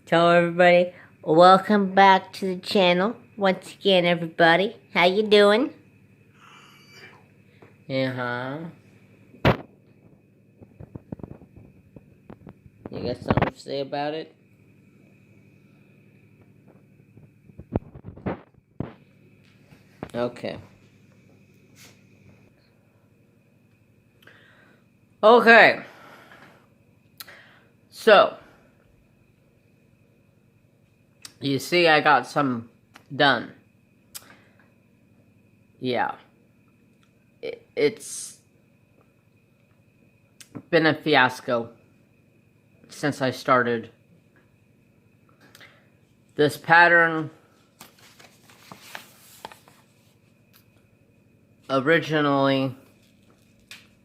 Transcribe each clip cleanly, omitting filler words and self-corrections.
Tell everybody, welcome back to the channel. Once again, everybody, how you doing? Uh-huh. You got something to say about it? Okay. Okay. So, you see I got some done. Yeah. It's been a fiasco since I started. This pattern originally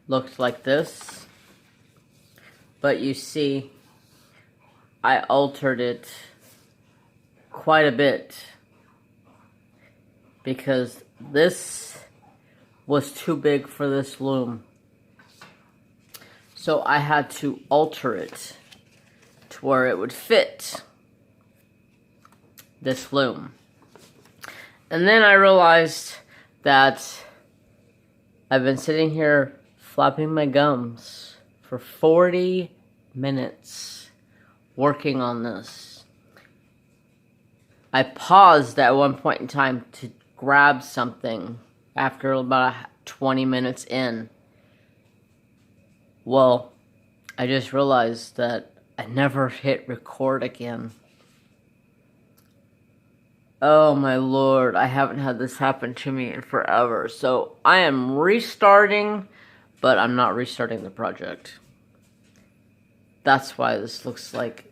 looked like this, but you see I altered it quite a bit because this was too big for this loom. So I had to alter it to where it would fit this loom. And then I realized that I've been sitting here flapping my gums for 40 minutes working on this. I paused at one point in time to grab something after about 20 minutes in. Well, I just realized that I never hit record again. Oh my lord, I haven't had this happen to me in forever. So I am restarting, but I'm not restarting the project. That's why this looks like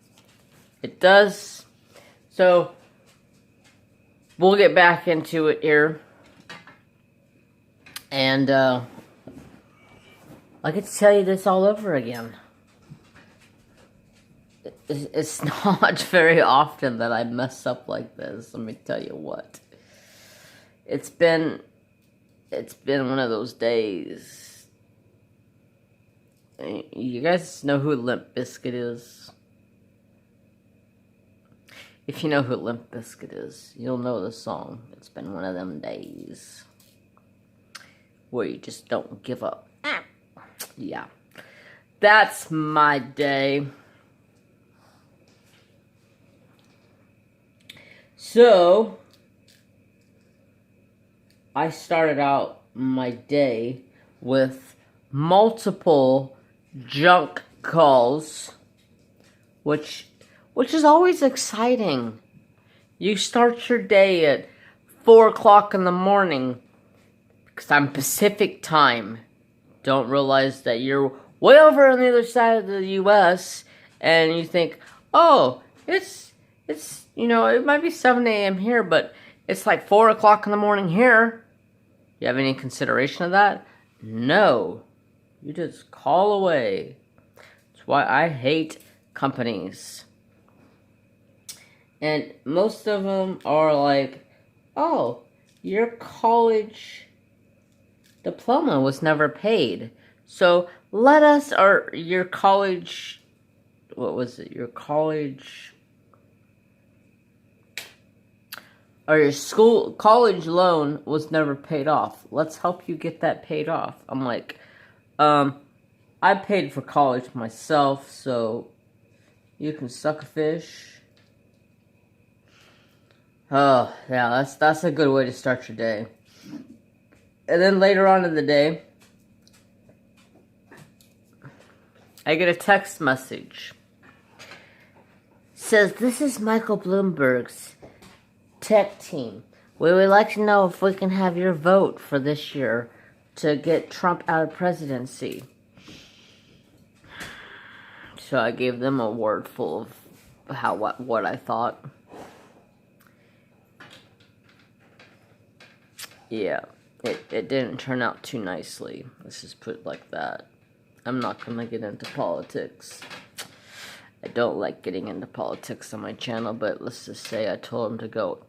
it does. So we'll get back into it here. And I get to tell you this all over again. It's not very often that I mess up like this. Let me tell you what. It's been one of those days. You guys know who Limp Bizkit is? If you know who Limp Bizkit is, you'll know the song. It's been one of them days where you just don't give up. Yeah. That's my day. So, I started out my day with multiple junk calls, which is always exciting. You start your day at 4 o'clock in the morning, because I'm Pacific time. Don't realize that you're way over on the other side of the U.S., and you think, oh, it's you know, it might be 7 a.m. here, but it's like 4 o'clock in the morning here. You have any consideration of that? No. You just call away. That's why I hate companies. And most of them are like, oh, your college diploma was never paid. So let us, or your college, what was it? Your college, or your college loan was never paid off. Let's help you get that paid off. I'm like, I paid for college myself, so you can suck a fish. Oh, yeah, that's a good way to start your day. And then later on in the day, I get a text message. It says, this is Michael Bloomberg's tech team. We would like to know if we can have your vote for this year to get Trump out of presidency. So I gave them a word full of what I thought. Yeah, it didn't turn out too nicely. Let's just put it like that. I'm not gonna get into politics. I don't like getting into politics on my channel, but let's just say I told them to go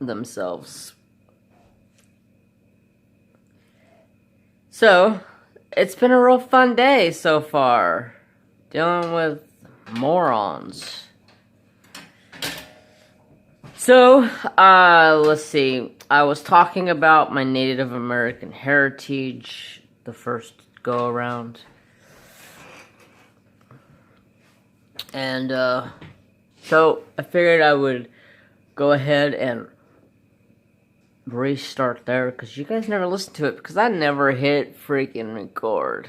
themselves. So, it's been a real fun day so far. Dealing with morons. So, let's see. I was talking about my Native American heritage the first go around. And, so I figured I would go ahead and restart there because you guys never listened to it because I never hit freaking record.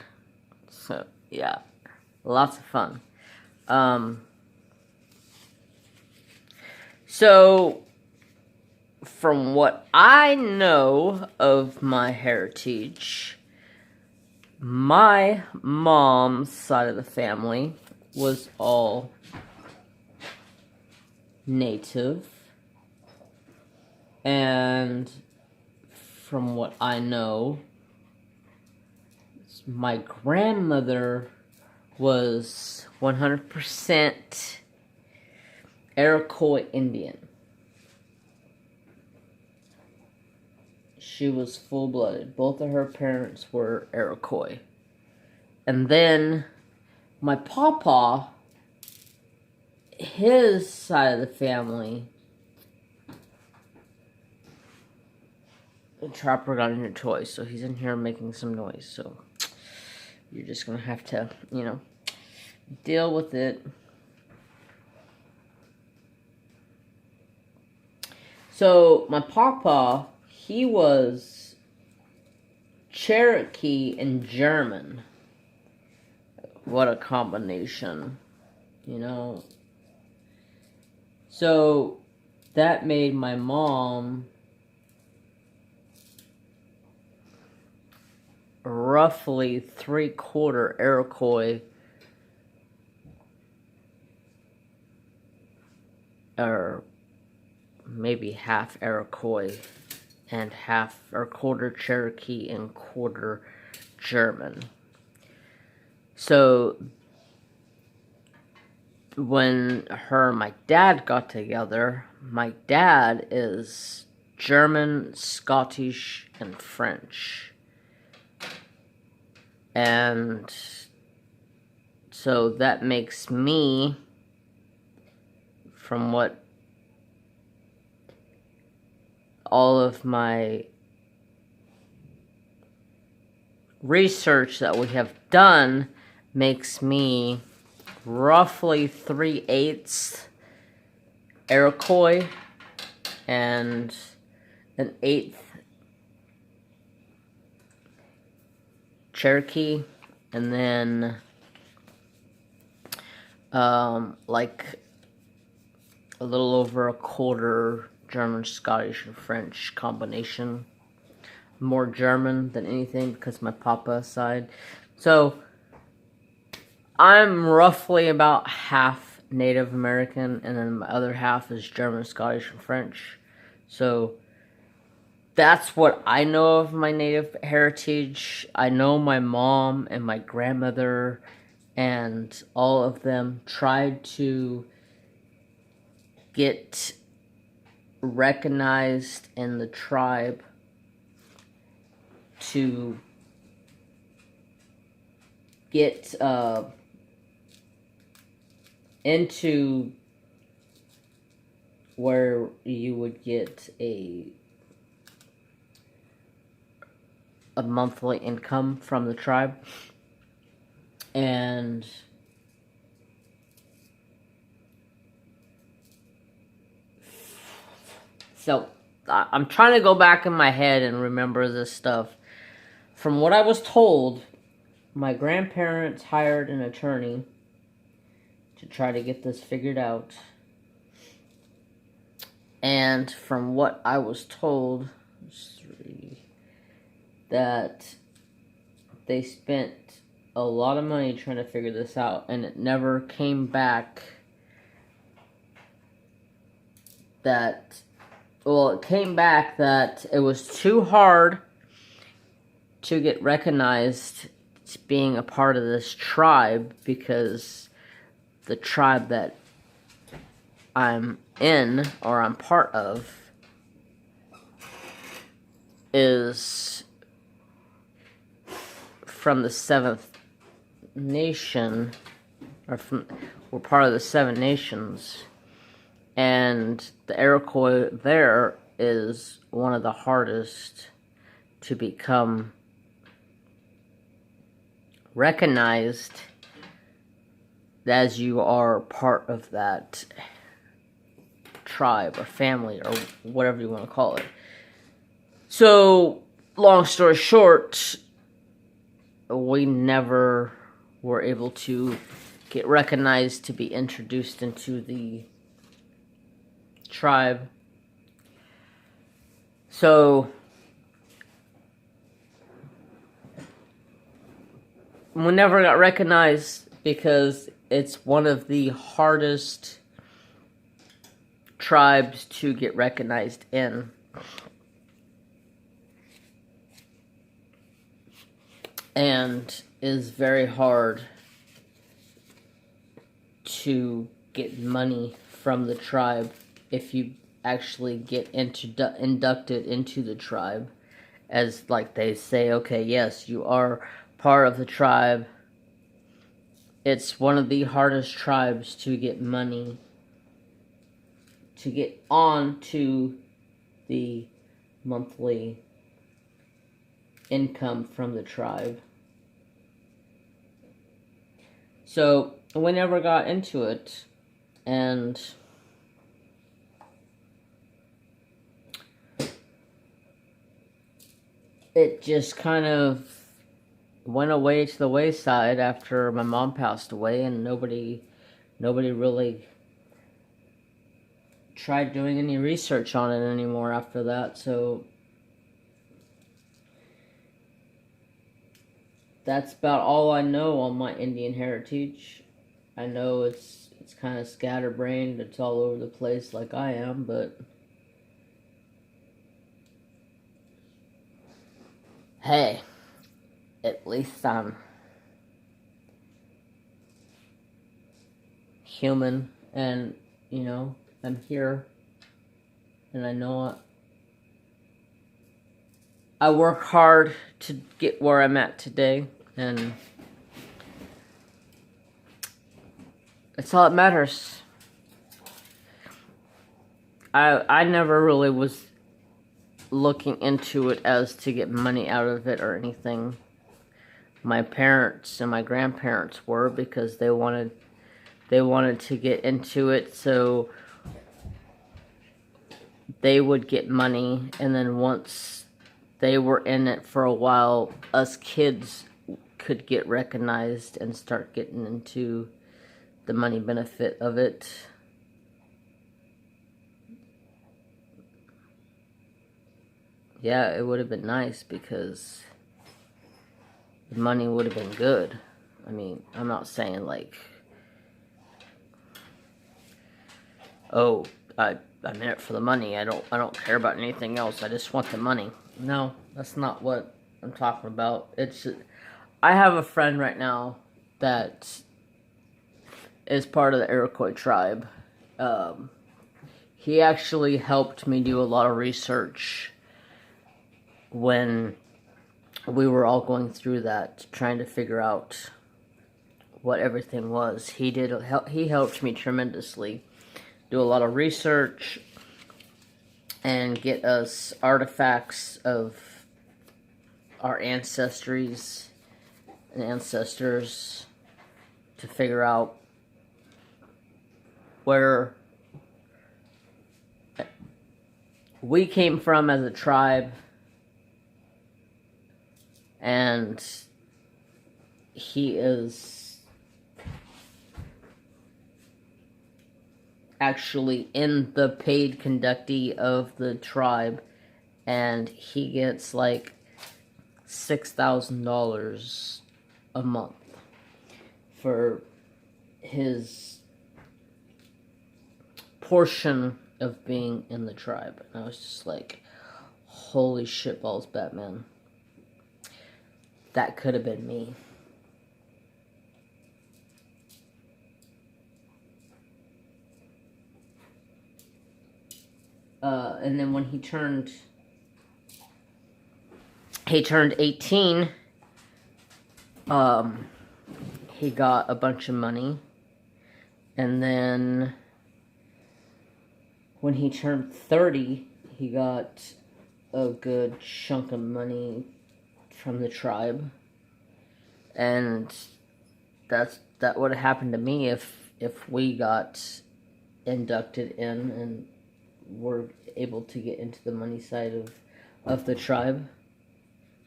So, yeah. Lots of fun. So, from what I know of my heritage, my mom's side of the family was all native. And from what I know, my grandmother was 100% Iroquois Indian. She was full-blooded. Both of her parents were Iroquois. And then my pawpaw, his side of the family, the trapper got in your toy, so he's in here making some noise. So you're just gonna have to, you know, deal with it. So my pawpaw, he was Cherokee and German. What a combination, you know. So that made my mom roughly 3/4 Iroquois, or maybe half Iroquois and half, or quarter Cherokee and quarter German. So when her and my dad got together, my dad is German, Scottish, and French. And so that makes me, from what all of my research that we have done, makes me roughly 3/8 Iroquois and 1/8 Cherokee, and then like a little over 1/4 German, Scottish, and French combination. More German than anything because my papa side. So I'm roughly about half Native American, and then my other half is German, Scottish, and French. So that's what I know of my native heritage. I know my mom and my grandmother and all of them tried to get recognized in the tribe to get into where you would get a monthly income from the tribe. And so I'm trying to go back in my head and remember this stuff. From what I was told, my grandparents hired an attorney to try to get this figured out. And from what I was told, that they spent a lot of money trying to figure this out, and it never came back that, well, it came back that it was too hard to get recognized as being a part of this tribe, because the tribe that I'm in, or I'm part of, is from the 7th Nation, or we're part of the 7 Nations, And the Iroquois there is one of the hardest to become recognized as you are part of that tribe or family or whatever you want to call it. So, long story short, we never were able to get recognized to be introduced into the tribe. So, we never got recognized because it's one of the hardest tribes to get recognized in. And is very hard to get money from the tribe if you actually get inducted into the tribe. As like they say, okay, yes, you are part of the tribe. It's one of the hardest tribes to get money, to get on to the monthly income from the tribe. So we never got into it, and it just kind of went away to the wayside after my mom passed away, and nobody really tried doing any research on it anymore after that. So that's about all I know on my Indian heritage. I know it's kind of scatterbrained. It's all over the place like I am, but hey, at least I'm human, and you know, I'm here, and I know I work hard to get where I'm at today, and that's all that matters. I never really was looking into it as to get money out of it or anything. My parents and my grandparents were, because they wanted to get into it, so they would get money, and then once they were in it for a while, us kids could get recognized and start getting into the money benefit of it. Yeah, it would have been nice because the money would have been good. I mean, I'm not saying like, oh, I'm in it for the money. I don't care about anything else. I just want the money. No, that's not what I'm talking about. I have a friend right now that is part of the Iroquois tribe. He actually helped me do a lot of research when we were all going through that, trying to figure out what everything was. He helped me tremendously do a lot of research and get us artifacts of our ancestries and ancestors to figure out where we came from as a tribe. And he is actually in the paid conductee of the tribe, and he gets like $6,000 a month for his portion of being in the tribe. And I was just like, holy shitballs, Batman. That could have been me. And then when he turned 18, he got a bunch of money, and then when he turned 30, he got a good chunk of money from the tribe. And that would have happened to me if we got inducted in and were able to get into the money side of the tribe.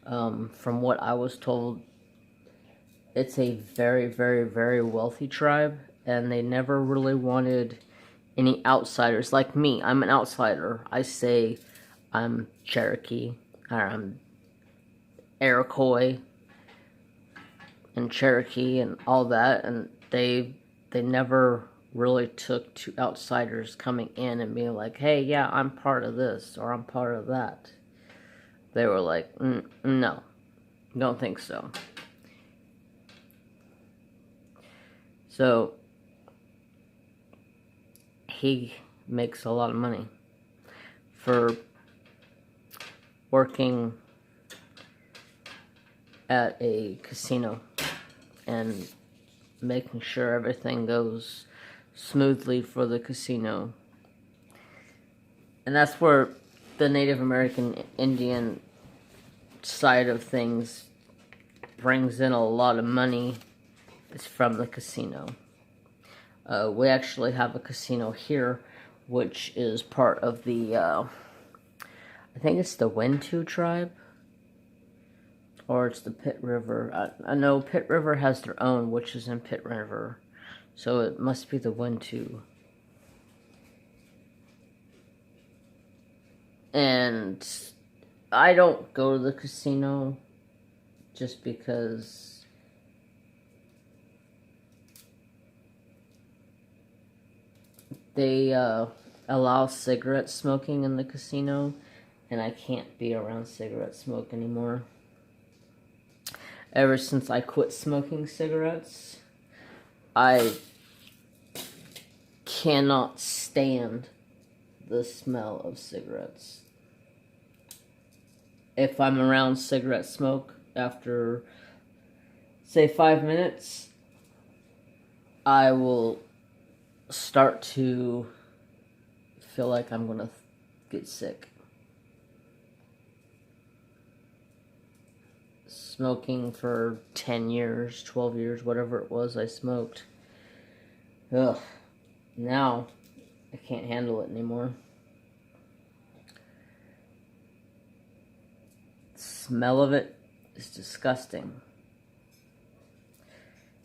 From what I was told, it's a very, very, very wealthy tribe, and they never really wanted any outsiders. Like me, I'm an outsider. I say I'm Cherokee, or I'm Iroquois, and Cherokee, and all that, and they never really took to outsiders coming in and being like, hey, yeah, I'm part of this, or I'm part of that. They were like, no, don't think so. So, he makes a lot of money for working at a casino and making sure everything goes smoothly for the casino. And that's where the Native American Indian side of things brings in a lot of money. It's from the casino. We actually have a casino here, which is part of the, I think it's the Wintu tribe, or it's the Pit River. I know Pit River has their own, which is in Pit River, so it must be the Wintu. And I don't go to the casino just because they allow cigarette smoking in the casino, and I can't be around cigarette smoke anymore. Ever since I quit smoking cigarettes, I cannot stand the smell of cigarettes. If I'm around cigarette smoke after, say, 5 minutes, I will start to feel like I'm gonna get sick. Smoking for 10 years, 12 years, whatever it was I smoked. Ugh. Now, I can't handle it anymore. The smell of it is disgusting.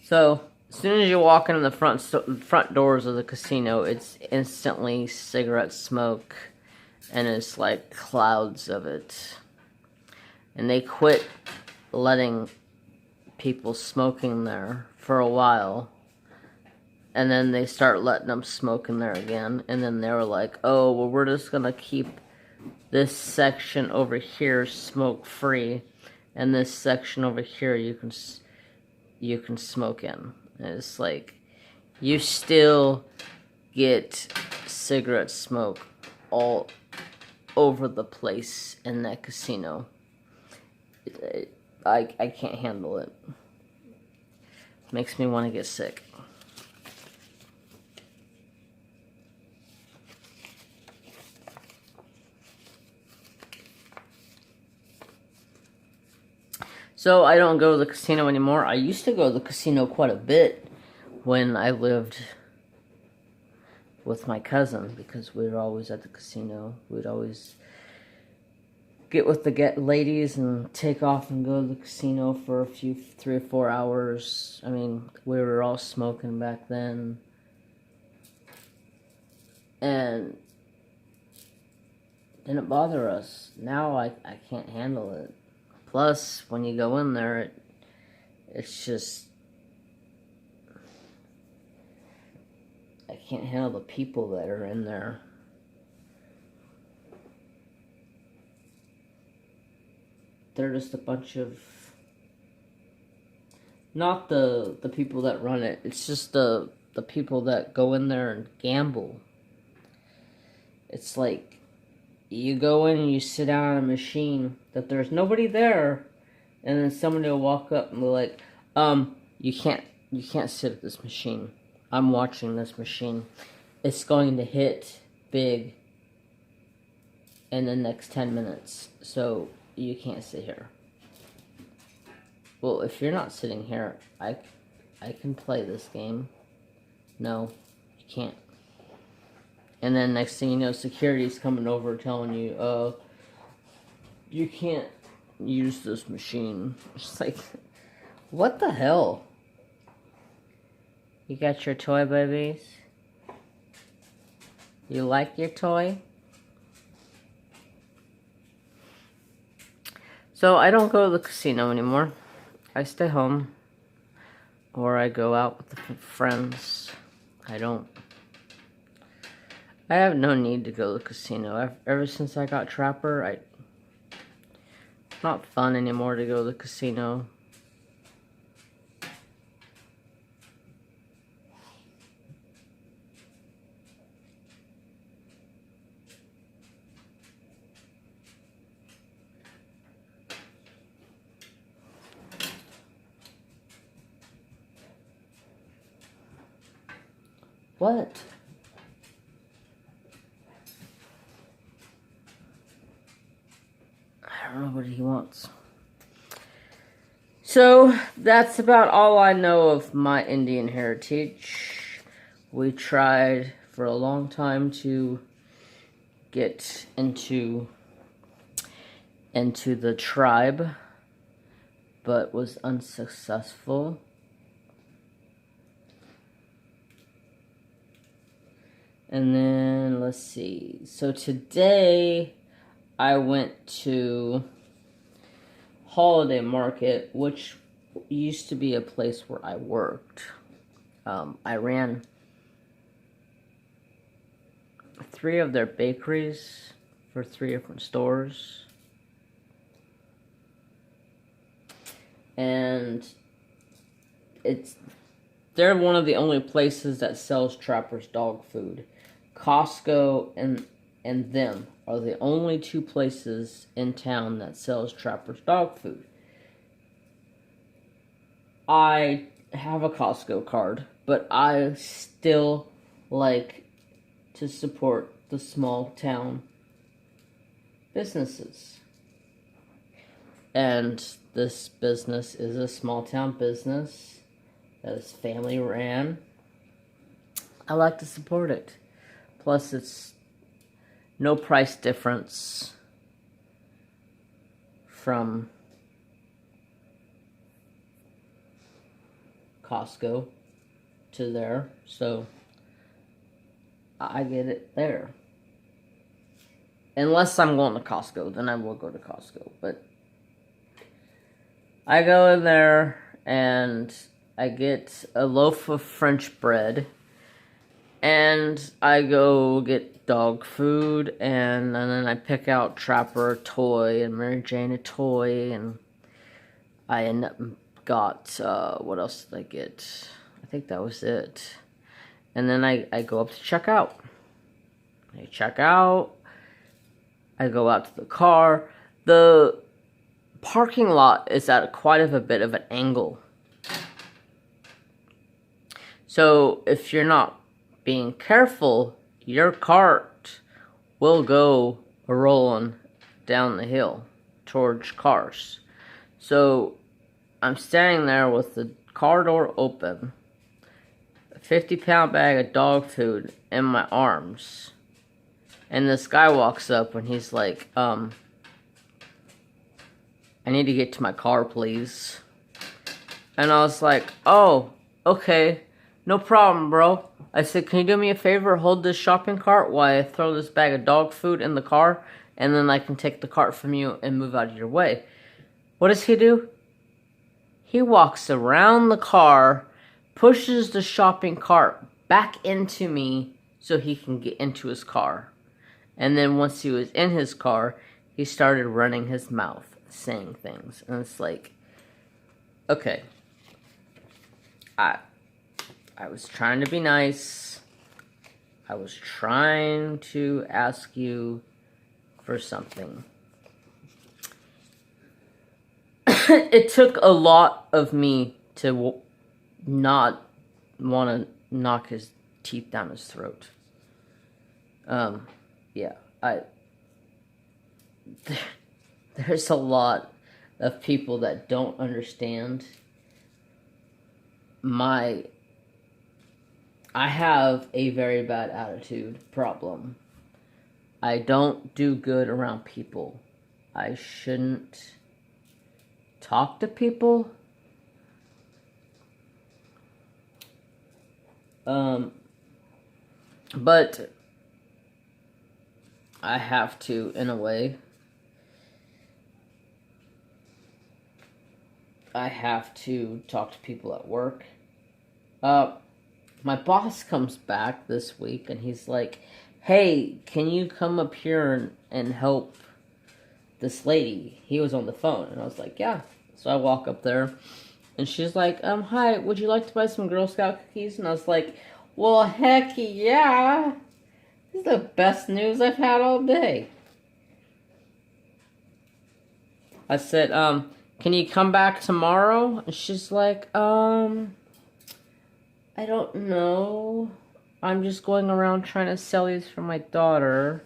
So, as soon as you walk into the front doors of the casino, it's instantly cigarette smoke, and it's like clouds of it. And they quit letting people smoking there for a while, and then they start letting them smoke in there again, and then they were like, oh, well, we're just gonna keep this section over here smoke free, and this section over here you can smoke in. And it's like, you still get cigarette smoke all over the place in that casino. I can't handle it. Makes me want to get sick. So I don't go to the casino anymore. I used to go to the casino quite a bit when I lived with my cousin, because we were always at the casino. We'd always get with the ladies and take off and go to the casino for 3 or 4 hours. I mean, we were all smoking back then. And it didn't bother us. Now I can't handle it. Plus, when you go in there, it's just, I can't handle the people that are in there. They're just a bunch of, not the people that run it, it's just the people that go in there and gamble. It's like, you go in and you sit down on a machine that there's nobody there, and then somebody will walk up and be like, you can't sit at this machine. I'm watching this machine. It's going to hit big in the next 10 minutes, so you can't sit here. Well, if you're not sitting here, I can play this game. No, you can't. And then next thing you know, security's coming over telling you, you can't use this machine. It's like, what the hell? You got your toy, babies? You like your toy? So I don't go to the casino anymore. I stay home. Or I go out with the friends. I have no need to go to the casino. Ever since I got Trapper, it's not fun anymore to go to the casino. What? I don't know what he wants. So, that's about all I know of my Indian heritage. We tried for a long time to get into the tribe, but was unsuccessful. And then, let's see. So today, I went to Holiday Market, which used to be a place where I worked. I ran 3 of their bakeries for 3 different stores. And they're one of the only places that sells Trapper's dog food. Costco and them are the only 2 places in town that sells Trapper's dog food. I have a Costco card, but I still like to support the small town businesses. And this business is a small town business that is family ran. I like to support it. Plus, it's no price difference from Costco to there, so I get it there. Unless I'm going to Costco, then I will go to Costco. But I go in there and I get a loaf of French bread. And I go get dog food, and then I pick out Trapper a toy, and Mary Jane a toy, and I end up got, what else did I get? I think that was it. And then I go up to check out. I check out, I go out to the car. The parking lot is at quite a bit of an angle. So if you're not being careful, your cart will go rolling down the hill towards cars. So I'm standing there with the car door open, a 50-pound bag of dog food in my arms, and this guy walks up and he's like, I need to get to my car, please. And I was like, oh, okay, no problem, bro. I said, can you do me a favor, hold this shopping cart while I throw this bag of dog food in the car, and then I can take the cart from you and move out of your way. What does he do? He walks around the car, pushes the shopping cart back into me so he can get into his car. And then once he was in his car, he started running his mouth, saying things. And it's like, okay, I was trying to be nice. I was trying to ask you for something. It took a lot of me to not want to knock his teeth down his throat. Yeah, there's a lot of people that don't understand I have a very bad attitude problem. I don't do good around people. I shouldn't talk to people. But I have to, in a way. I have to talk to people at work. My boss comes back this week and he's like, hey, can you come up here and help this lady? He was on the phone, and I was like, yeah. So I walk up there, and she's like, hi, would you like to buy some Girl Scout cookies? And I was like, well, heck yeah. This is the best news I've had all day. I said, can you come back tomorrow? And she's like, I don't know. I'm just going around trying to sell these for my daughter.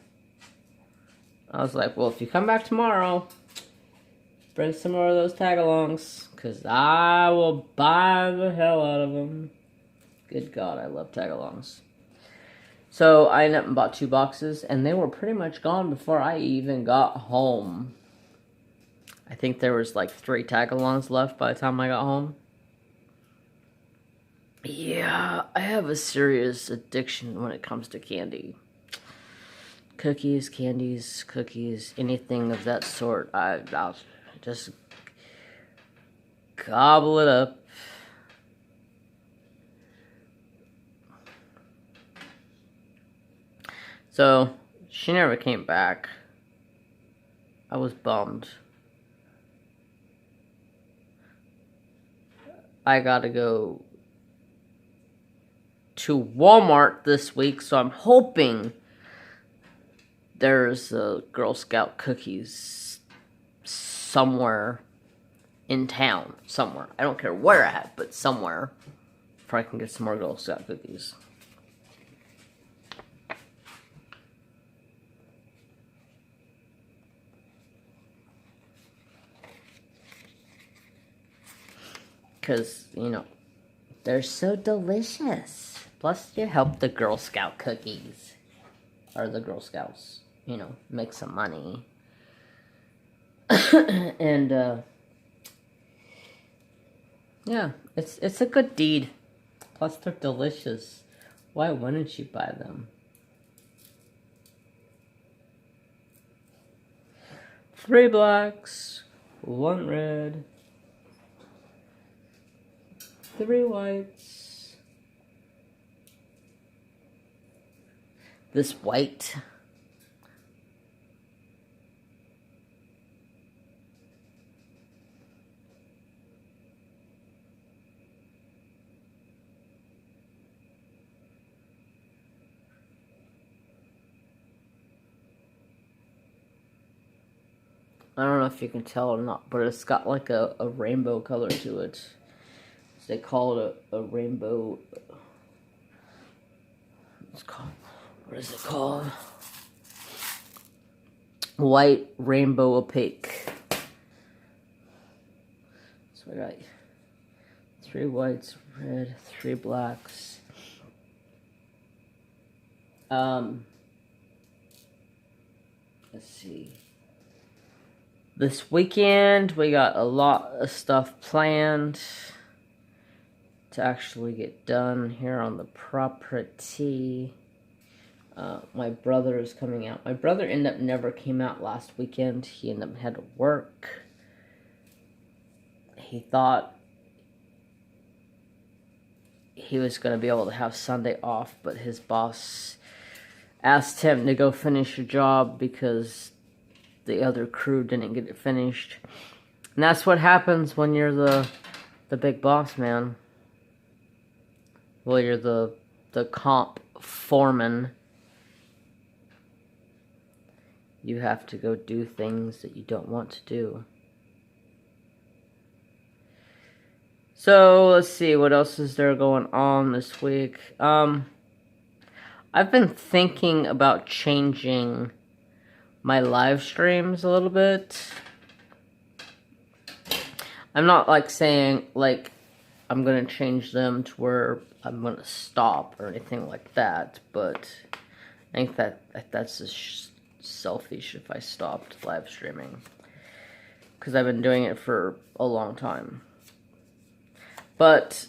I was like, well, if you come back tomorrow, bring some more of those tag-alongs, because I will buy the hell out of them. Good God, I love tag-alongs. So I ended up and bought 2 boxes, and they were pretty much gone before I even got home. I think there was like 3 tag-alongs left by the time I got home. Yeah, I have a serious addiction when it comes to candy. Cookies, candies, cookies, anything of that sort. I'll just gobble it up. So, she never came back. I was bummed. I gotta go to Walmart this week, so I'm hoping there's Girl Scout cookies somewhere in town. Somewhere. I don't care where at, but somewhere. Where I can get some more Girl Scout cookies. Because, you know, they're so delicious. Plus, you help the Girl Scout cookies. Or the Girl Scouts. You know, make some money. And, yeah, it's a good deed. Plus, they're delicious. Why wouldn't you buy them? 3 blacks, 1 red, 3 whites. This white. I don't know if you can tell or not, but it's got like a rainbow color to it. So they call it a rainbow. It's called, what is it called? White rainbow opaque. So I got 3 whites, red, 3 blacks. Let's see. This weekend, we got a lot of stuff planned to actually get done here on the property. My brother is coming out. My brother ended up never came out last weekend. He ended up had to work. He thought he was going to be able to have Sunday off, but his boss asked him to go finish a job because the other crew didn't get it finished. And that's what happens when you're the big boss, man. Well, you're the comp foreman. You have to go do things that you don't want to do. So, let's see, what else is there going on this week? I've been thinking about changing my live streams a little bit. I'm not like saying like I'm gonna change them to where I'm gonna stop or anything like that, but I think that's just selfish if I stopped live streaming, because I've been doing it for a long time. But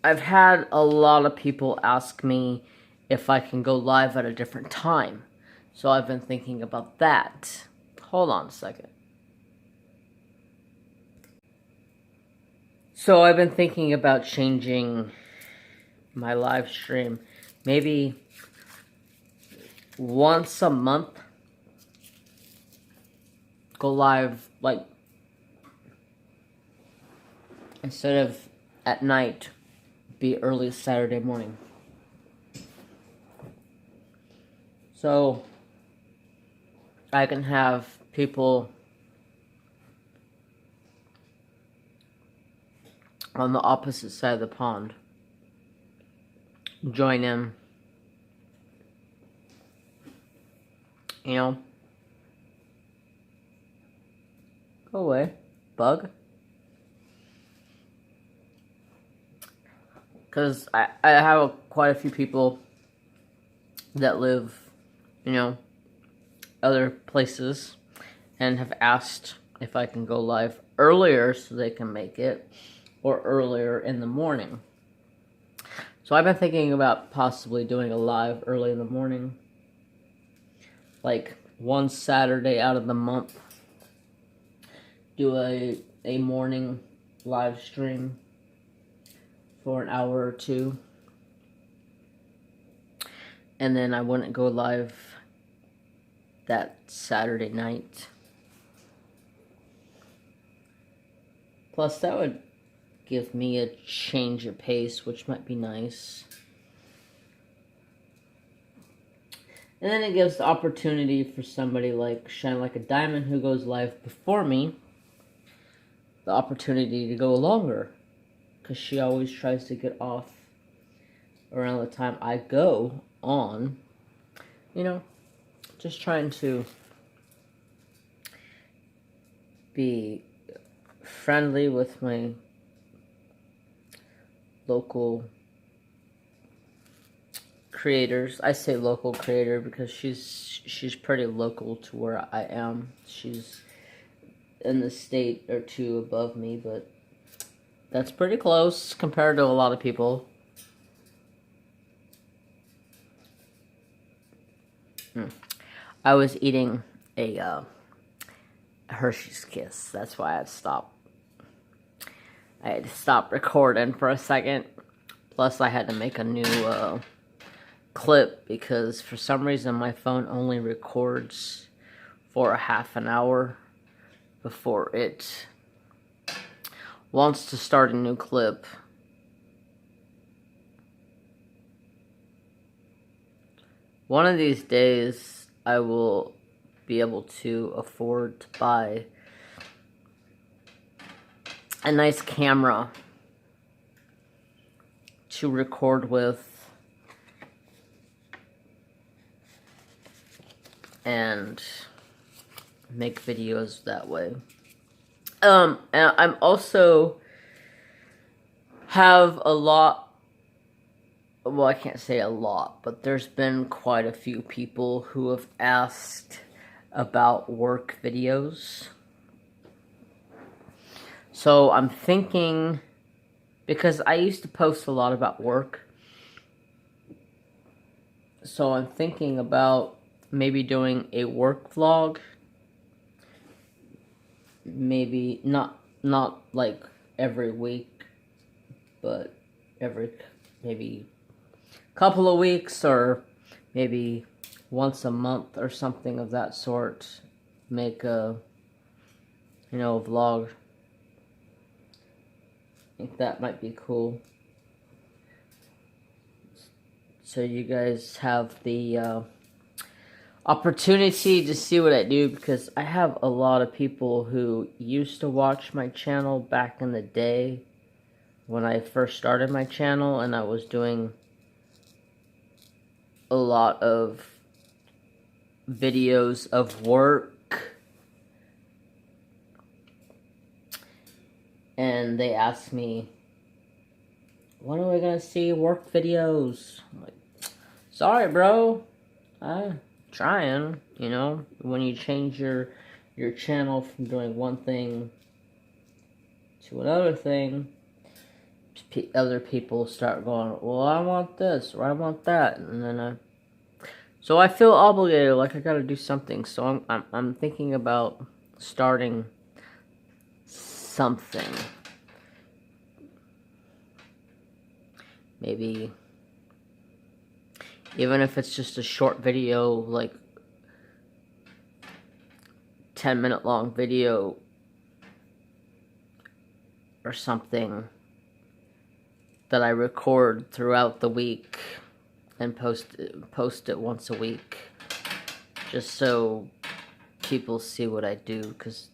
I've had a lot of people ask me if I can go live at a different time, so I've been thinking about that. Hold on a second. So I've been thinking about changing my live stream, maybe once a month. Go live, like, instead of at night, be early Saturday morning. So I can have people on the opposite side of the pond join in. You know? Go away, bug. Because I have quite a few people that live, you know, other places, and have asked if I can go live earlier so they can make it, or earlier in the morning. So I've been thinking about possibly doing a live early in the morning, like one Saturday out of the month, do a morning live stream for an hour or two, and then I wouldn't go live that Saturday night. Plus, that would give me a change of pace, which might be nice. And then it gives the opportunity for somebody like Shine Like a Diamond, who goes live before me, the opportunity to go longer, because she always tries to get off around the time I go on. You know, just trying to be friendly with my local creators. I say local creator because she's pretty local to where I am. She's in the state or two above me, but that's pretty close compared to a lot of people. I was eating a Hershey's Kiss. That's why I had to stop. I had to stop recording for a second. Plus, I had to make a new clip because for some reason my phone only records for a half an hour before it wants to start a new clip. One of these days, I will be able to afford to buy a nice camera to record with and make videos that way. And I'm also have a lot, well, I can't say a lot, but there's been quite a few people who have asked about work videos. So I'm thinking, because I used to post a lot about work, so I'm thinking about maybe doing a work vlog. Maybe not like every week, but every maybe couple of weeks, or maybe once a month or something of that sort. Make a, you know, a vlog. I think that might be cool. So you guys have the opportunity to see what I do, because I have a lot of people who used to watch my channel back in the day when I first started my channel, and I was doing a lot of videos of work. And they asked me, when are we gonna see work videos? I'm like, sorry, bro. I'm trying, you know. When you change your channel from doing one thing to another thing, other people start going, well, I want this, or I want that. And then so I feel obligated, like I gotta do something. So I'm thinking about starting something. Maybe even if it's just a short video, like 10-minute long video or something that I record throughout the week and post it once a week, just so people see what I do, because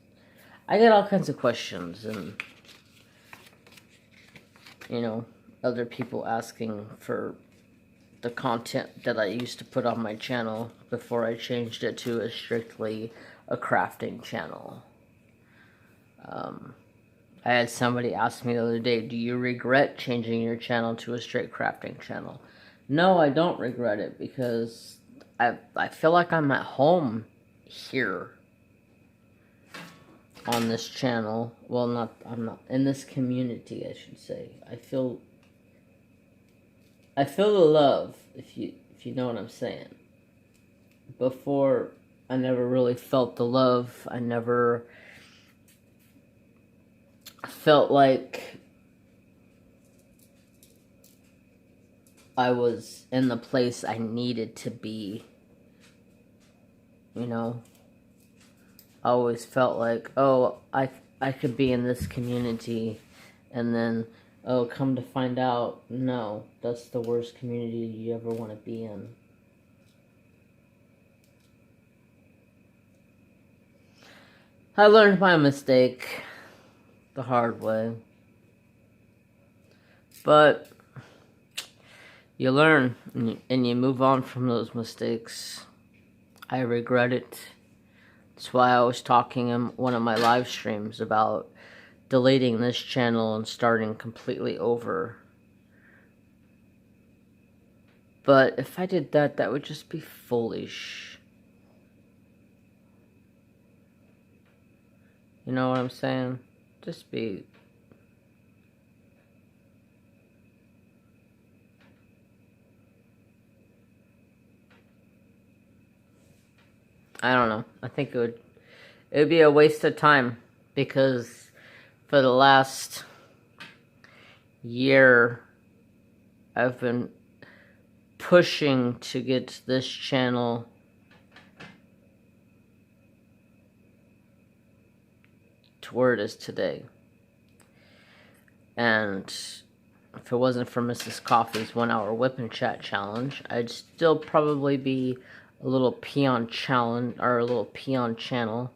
I get all kinds of questions, and you know, other people asking for the content that I used to put on my channel before I changed it to strictly a crafting channel. I had somebody ask me the other day, do you regret changing your channel to a straight crafting channel? No, I don't regret it, because I feel like I'm at home here on this channel. Well, I'm not in this community, I should say. I feel the love, if you know what I'm saying. Before, I never really felt the love. I never felt like I was in the place I needed to be. You know, I always felt like, oh, I could be in this community, and then, oh, come to find out, no, that's the worst community you ever want to be in. I learned my mistake the hard way. But you learn, and you move on from those mistakes. I regret it. That's why I was talking in one of my live streams about deleting this channel and starting completely over. But if I did that, that would just be foolish. You know what I'm saying? Just be... I don't know. I think it would be a waste of time, because for the last year I've been pushing to get this channel to where it is today. And if it wasn't for Mrs. Coffee's 1 hour whip and chat challenge, I'd still probably be a little peon challenge, or a little peon channel,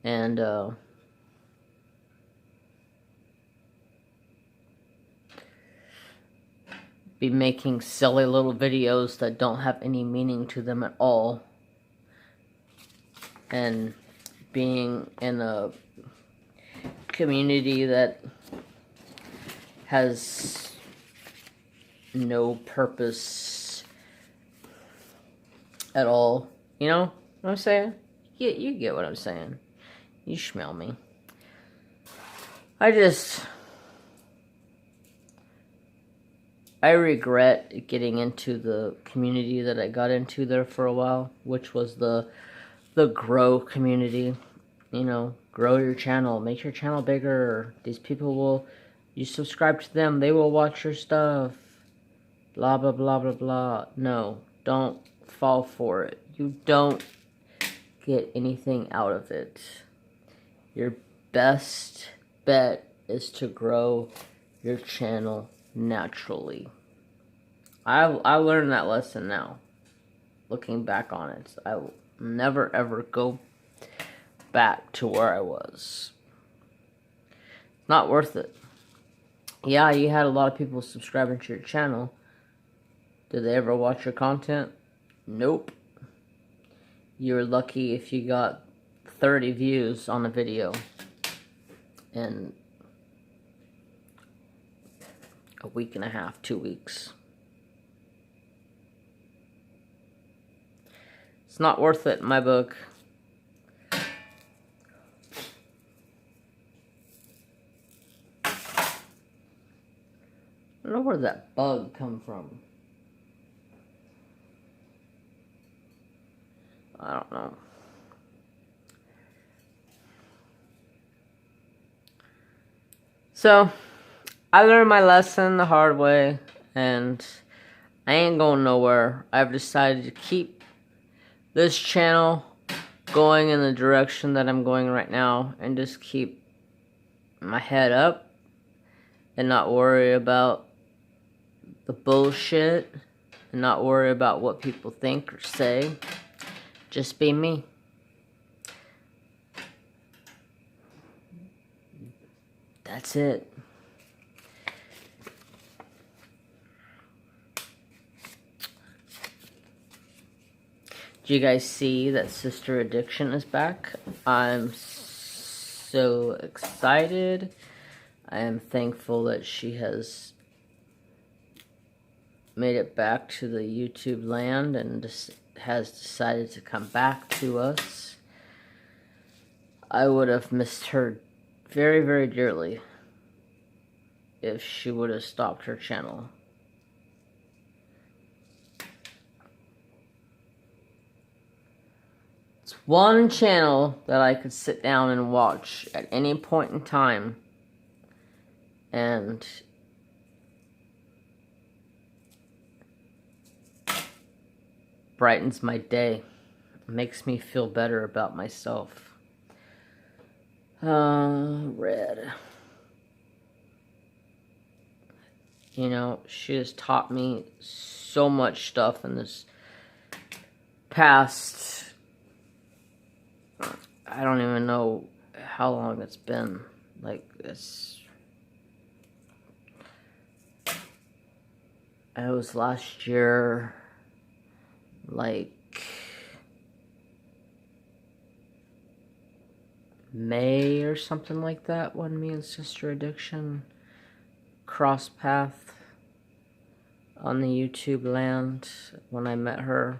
and be making silly little videos that don't have any meaning to them at all, and being in a community that has no purpose at all. You know what I'm saying? You get what I'm saying. You smell me. I regret getting into the community that I got into there for a while, which was the grow community. You know, grow your channel, make your channel bigger. These people will, you subscribe to them, they will watch your stuff. Blah, blah, blah, blah, blah. No, don't fall for it. You don't get anything out of it. Your best bet is to grow your channel naturally. I learned that lesson now, looking back on it. I will never ever go back to where I was. Not worth it. Yeah, you had a lot of people subscribing to your channel. Did they ever watch your content? Nope. you're lucky if you got 30 views on a video in a week and a half, 2 weeks. It's not worth it in my book. I don't know where that bug come from. I don't know. So, I learned my lesson the hard way, and I ain't going nowhere. I've decided to keep this channel going in the direction that I'm going right now, and just keep my head up and not worry about the bullshit and not worry about what people think or say. Just be me. That's it. Do you guys see that Sister Addiction is back? I'm so excited. I am thankful that she has made it back to the YouTube land and has decided to come back to us. I would have missed her very, very dearly if she would have stopped her channel. It's one channel that I could sit down and watch at any point in time, and brightens my day. Makes me feel better about myself. Red. You know, she has taught me so much stuff in this past, I don't even know how long it's been. Like, it was last year, like May or something like that, when me and Sister Addiction crossed path on the YouTube land when I met her.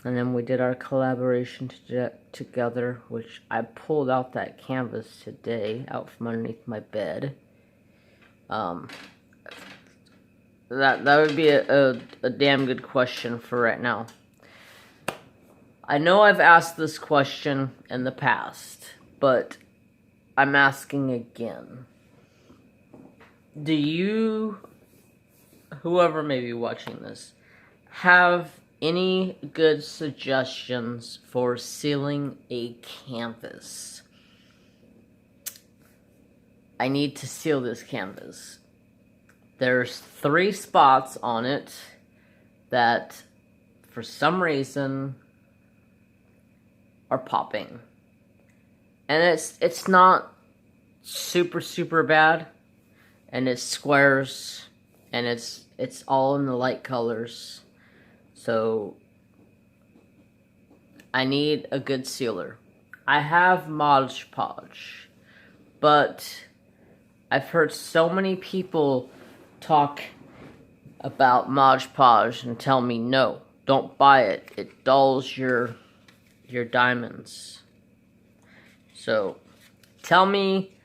And then we did our collaboration together, which I pulled out that canvas today out from underneath my bed. That would be a damn good question for right now. I know I've asked this question in the past, but I'm asking again. Do you, whoever may be watching this, have any good suggestions for sealing a canvas? I need to seal this canvas. There's 3 spots on it that, for some reason, are popping. And it's not super bad, and it's squares, and it's all in the light colors. So I need a good sealer. I have Mod Podge, but I've heard so many people talk about Mod Podge and tell me no, don't buy it. It dulls your diamonds. So tell me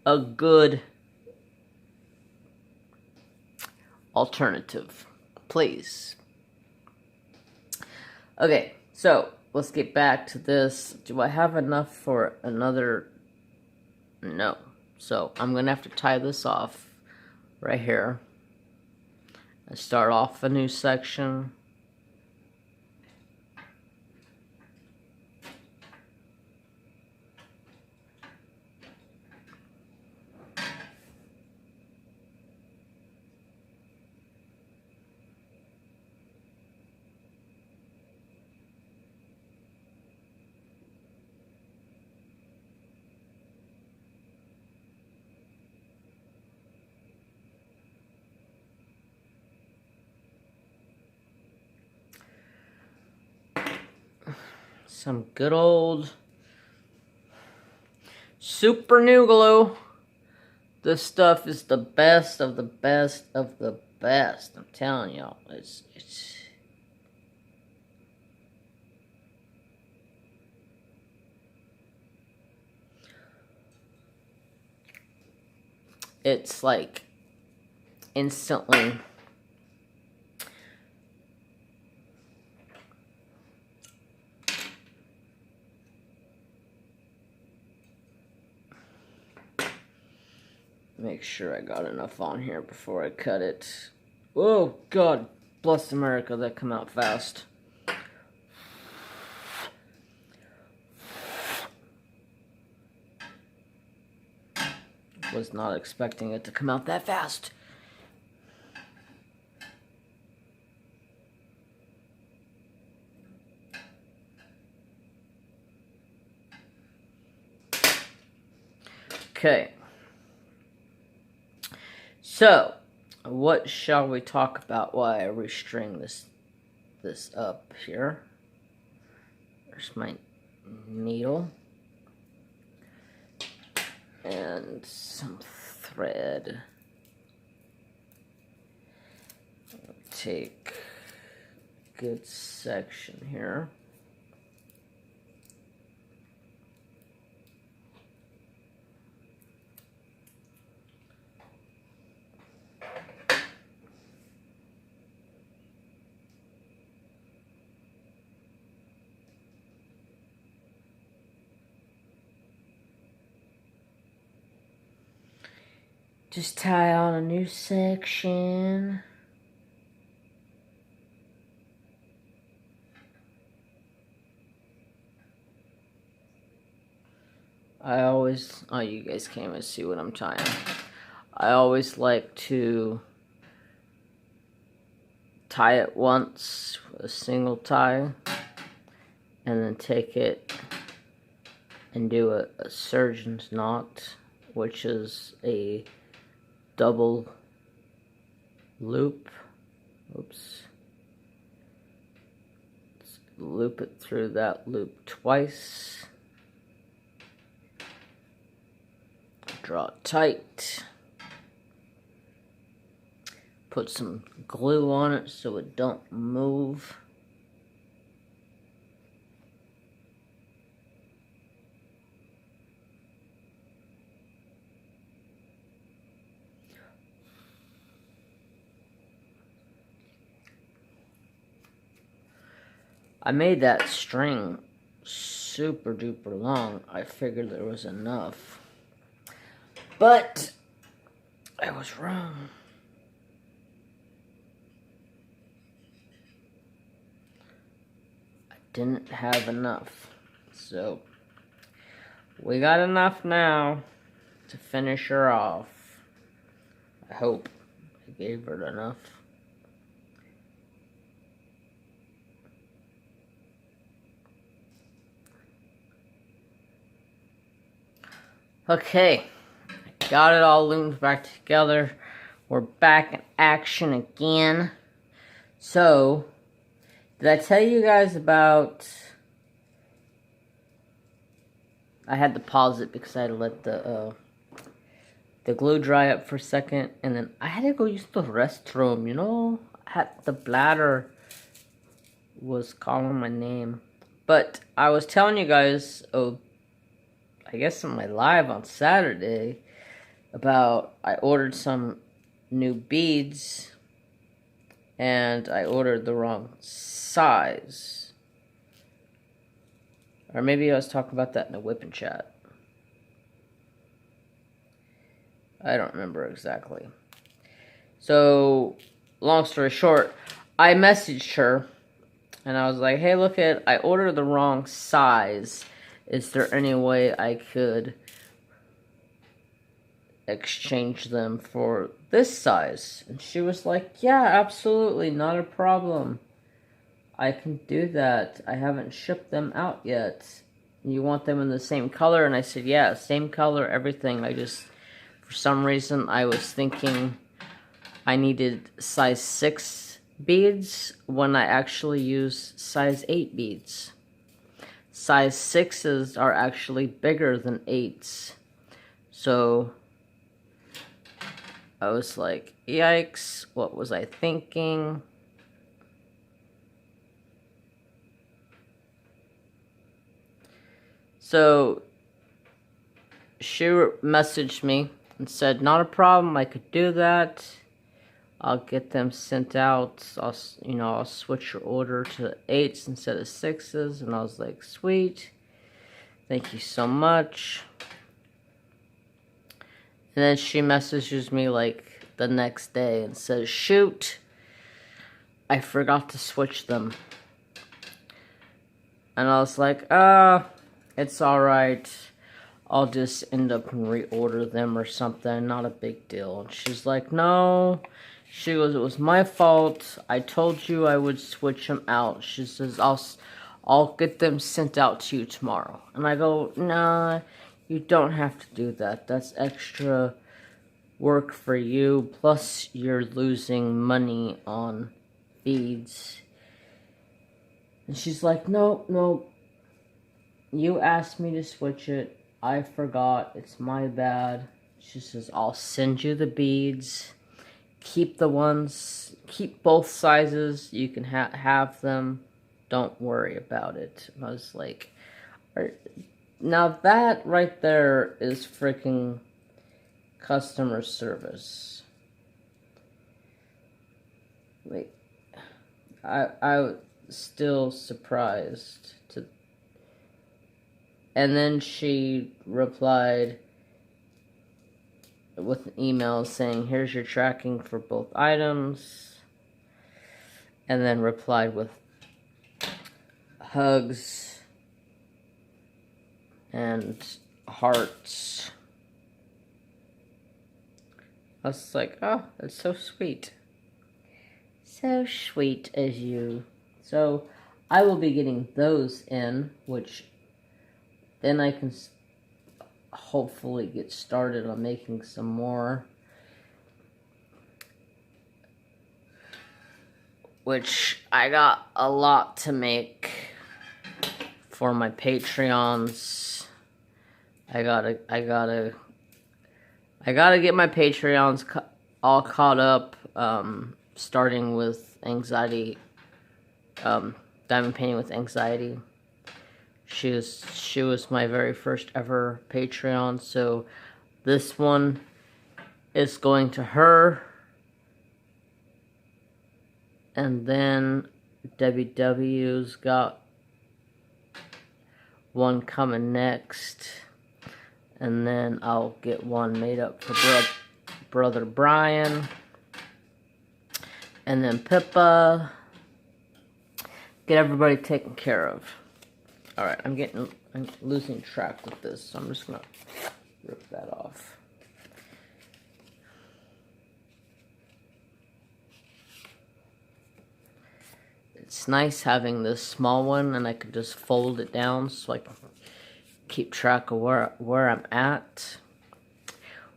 a good alternative, please. Okay, so let's get back to this. Do I have enough for another? No. So I'm gonna have to tie this off right here and start off a new section. some good old super new glue. This stuff is the best of the best of the best. I'm telling y'all, it's like instantly make sure I got enough on here before I cut it. Oh God bless America, that come out fast. Was not expecting it to come out that fast. Okay. So, what shall we talk about while I restring this up here? There's my needle. And some thread. I'll take a good section here. Just tie on a new section. Oh, you guys can't even see what I'm tying. I always like to tie it once with a single tie, and then take it and do a surgeon's knot, which is a double loop. Oops. Let's loop it through that loop twice. Draw it tight. Put some glue on it so it don't move. I made that string super duper long. I figured there was enough. But I was wrong. I didn't have enough. So we got enough now to finish her off. I hope I gave her enough. Okay, got it all loomed back together. We're back in action again. So, did I tell you guys about... I had to pause it because I had to let the glue dry up for a second. And then I had to go use the restroom, you know? The bladder was calling my name. But I was telling you guys... I guess on my live on Saturday about I ordered some new beads and I ordered the wrong size. Or maybe I was talking about that in the whipping chat. I don't remember exactly. So, long story short, I messaged her and I was like, hey, look I ordered the wrong size. Is there any way I could exchange them for this size? And she was like, yeah, absolutely, not a problem. I can do that. I haven't shipped them out yet. You want them in the same color? And I said, yeah, same color, everything. I just, for some reason, I was thinking I needed size 6 beads when I actually use size 8 beads. size 6s are actually bigger than 8s. So I was like, yikes, what was I thinking? So she messaged me and said, not a problem, I could do that. I'll get them sent out. I'll switch your order to 8s instead of 6s. And I was like, sweet. Thank you so much. And then she messages me like the next day and says, shoot, I forgot to switch them. And I was like, it's alright. I'll just end up and reorder them or something. Not a big deal. And she's like, no. She goes, it was my fault. I told you I would switch them out. She says, I'll get them sent out to you tomorrow. And I go, nah, you don't have to do that. That's extra work for you. Plus, you're losing money on beads. And she's like, no. You asked me to switch it. I forgot. It's my bad. She says, I'll send you the beads. Keep both sizes. You can have them. Don't worry about it. And I was like, now that right there is freaking customer service. Wait, I was still surprised to. And then she replied with an email saying, here's your tracking for both items. And then replied with hugs and hearts. I was like, oh, that's so sweet. So sweet as you. So I will be getting those in, which then I can hopefully get started on making some more, which I got a lot to make for my Patreons. I gotta get my Patreons all caught up, starting with anxiety, diamond painting with anxiety. She was my very first ever Patreon, so this one is going to her. And then WW's got one coming next. And then I'll get one made up for Brother Brian. And then Pippa. Get everybody taken care of. Alright, I'm losing track with this, so I'm just gonna rip that off. It's nice having this small one, and I can just fold it down so I can keep track of where I'm at.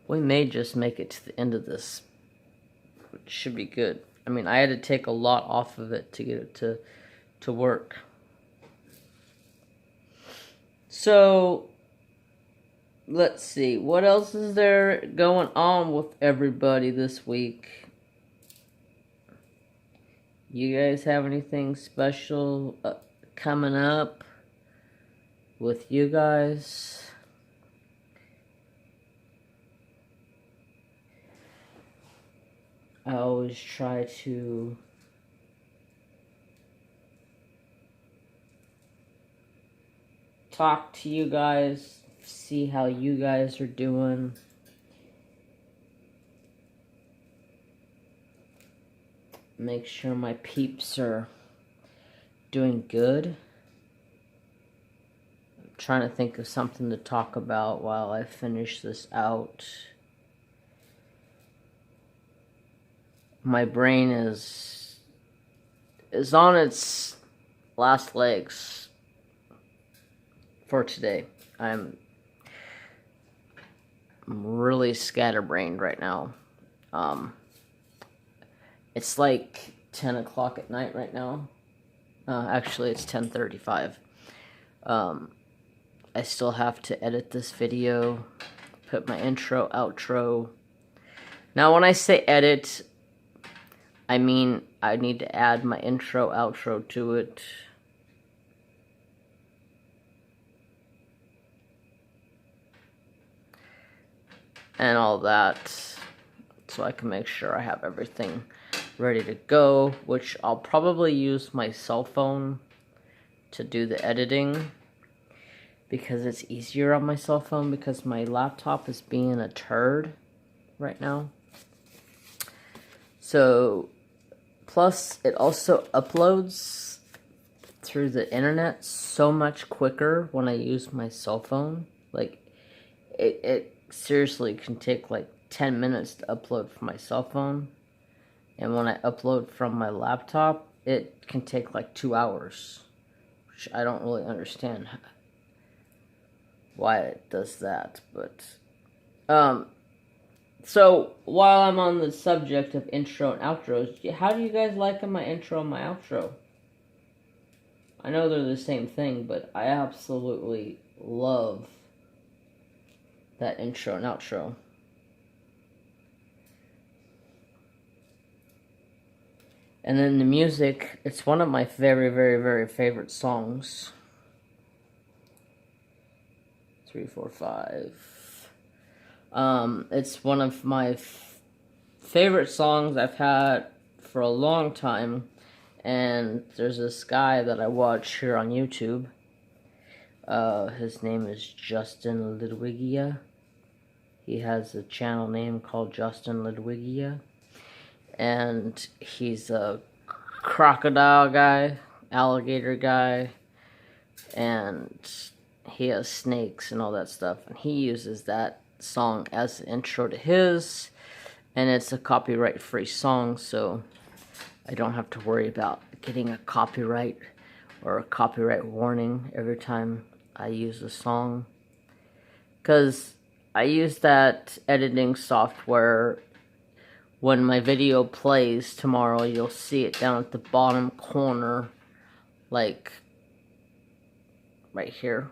We may just make it to the end of this, which should be good. I mean, I had to take a lot off of it to get it to work. So, let's see. What else is there going on with everybody this week? You guys have anything special coming up with you guys? I always try to talk to you guys, see how you guys are doing. Make sure my peeps are doing good. I'm trying to think of something to talk about while I finish this out. My brain is on its last legs for today. I'm really scatterbrained right now. It's like 10 o'clock at night right now. Actually, it's 10:35. I still have to edit this video, put my intro, outro. Now, when I say edit, I mean I need to add my intro, outro to it. And all that, so I can make sure I have everything ready to go, which I'll probably use my cell phone to do the editing, because it's easier on my cell phone, because my laptop is being a turd right now. So, plus it also uploads through the internet so much quicker when I use my cell phone. Like, it seriously can take like 10 minutes to upload from my cell phone. And when I upload from my laptop, it can take like 2 hours. Which I don't really understand why it does that. But, so while I'm on the subject of intro and outros, how do you guys like my intro and my outro? I know they're the same thing, but I absolutely love that intro and outro. And then the music, it's one of my very, very, very favorite songs. 3, 4, 5. It's one of my favorite songs I've had for a long time. And there's this guy that I watch here on YouTube. His name is Justin Ludwigia. He has a channel name called Justin Ludwigia. And he's a crocodile guy, alligator guy, and he has snakes and all that stuff. And he uses that song as the intro to his, and it's a copyright-free song, so I don't have to worry about getting a copyright or a copyright warning every time I use a song. Because I use that editing software. When my video plays tomorrow, you'll see it down at the bottom corner, like right here.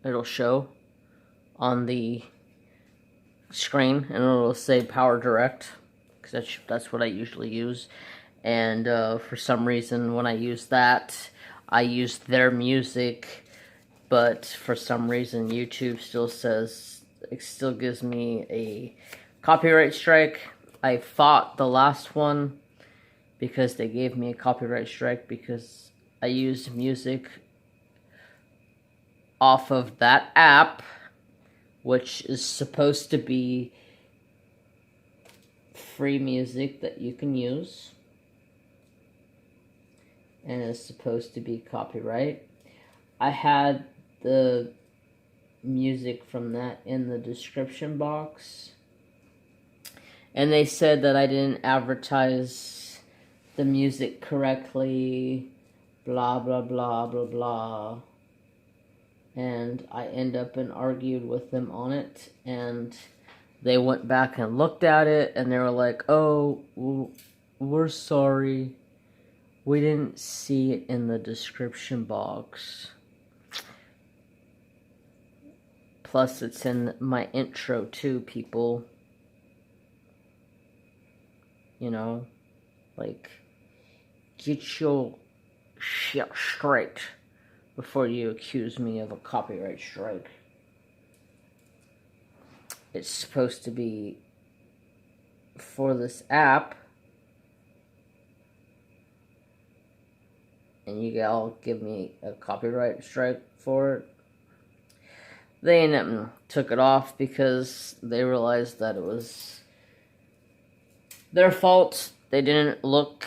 It'll show on the screen, and it'll say Power Direct, because that's what I usually use. And for some reason, when I use that, I use their music, but for some reason, YouTube still says, it still gives me a copyright strike. I fought the last one because they gave me a copyright strike because I used music off of that app, which is supposed to be free music that you can use, and is supposed to be copyright. I had the music from that in the description box. And they said that I didn't advertise the music correctly, blah, blah, blah, blah, blah. And I end up and argued with them on it. And they went back and looked at it, and they were like, oh, we're sorry. We didn't see it in the description box. Plus, it's in my intro too, people. You know, like, get your shit straight before you accuse me of a copyright strike. It's supposed to be for this app, and you all give me a copyright strike for it. They ended up took it off because they realized that it was their fault. They didn't look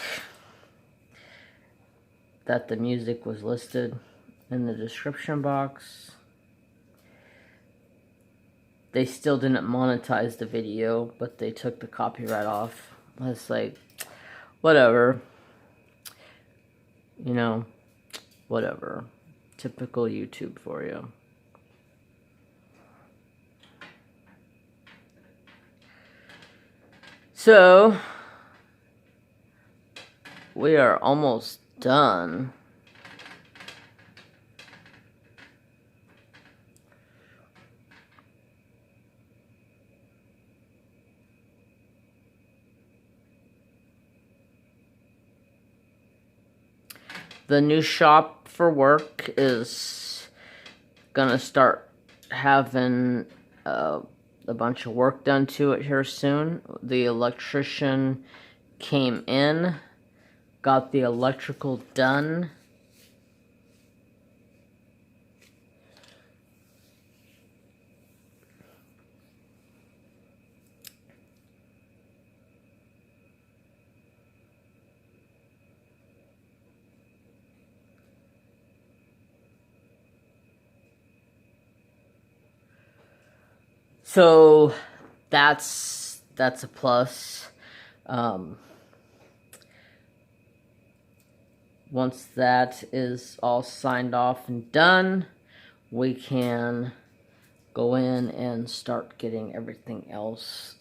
that the music was listed in the description box. They still didn't monetize the video, but they took the copyright off. I was like, whatever. You know, whatever. Typical YouTube for you. So, we are almost done. the new shop for work is gonna start having a bunch of work done to it here soon. The electrician came in, got the electrical done. So that's a plus. Once that is all signed off and done, we can go in and start getting everything else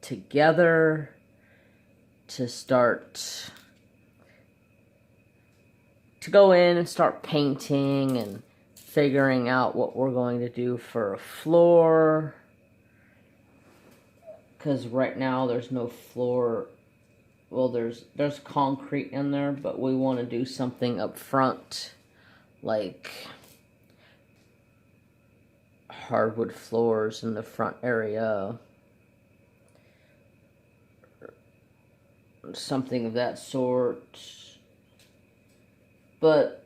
together to go in and start painting and figuring out what we're going to do for a floor. Because right now there's no floor. Well, there's concrete in there, but we want to do something up front, like hardwood floors in the front area. Something of that sort. But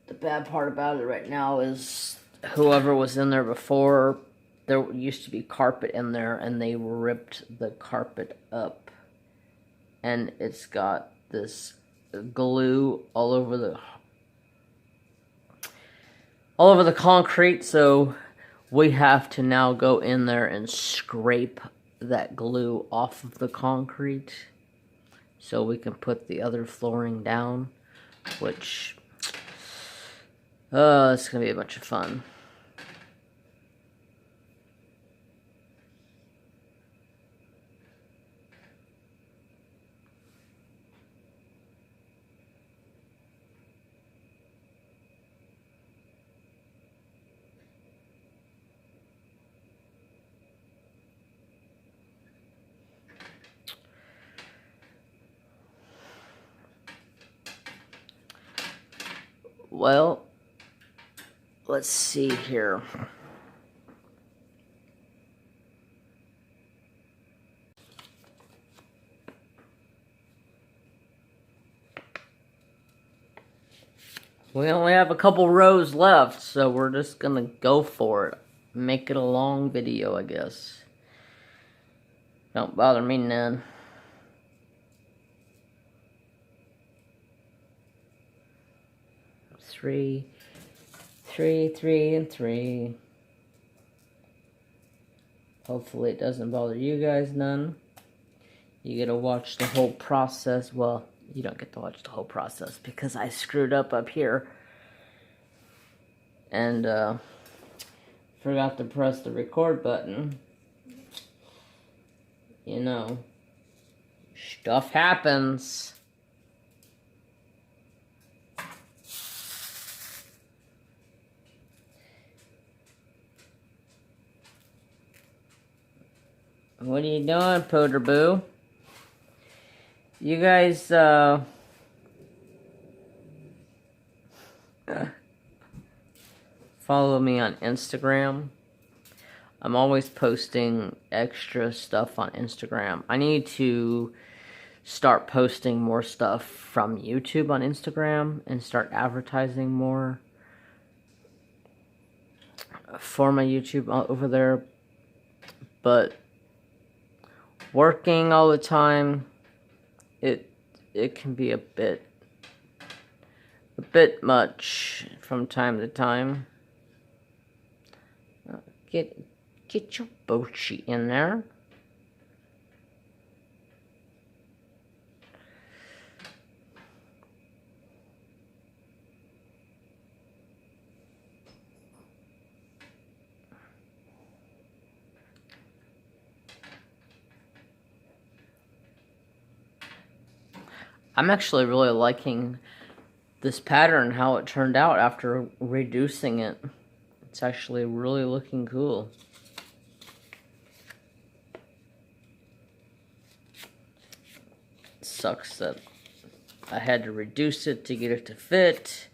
the bad part about it right now is whoever was in there before, there used to be carpet in there and they ripped the carpet up. And it's got this glue all over the concrete, so we have to now go in there and scrape that glue off of the concrete so we can put the other flooring down, which it's gonna be a bunch of fun. Well, let's see here. We only have a couple rows left, so we're just gonna go for it. Make it a long video, I guess. Don't bother me none. Three, and three. Hopefully it doesn't bother you guys none. You get to watch the whole process. Well, you don't get to watch the whole process because I screwed up here. And forgot to press the record button. You know, stuff happens. What are you doing, Poterboo? You guys, follow me on Instagram. I'm always posting extra stuff on Instagram. I need to start posting more stuff from YouTube on Instagram and start advertising more for my YouTube over there. But working all the time, it can be a bit much from time to time. Get your bochi in there. I'm actually really liking this pattern, how it turned out after reducing it. It's actually really looking cool. Sucks that I had to reduce it to get it to fit.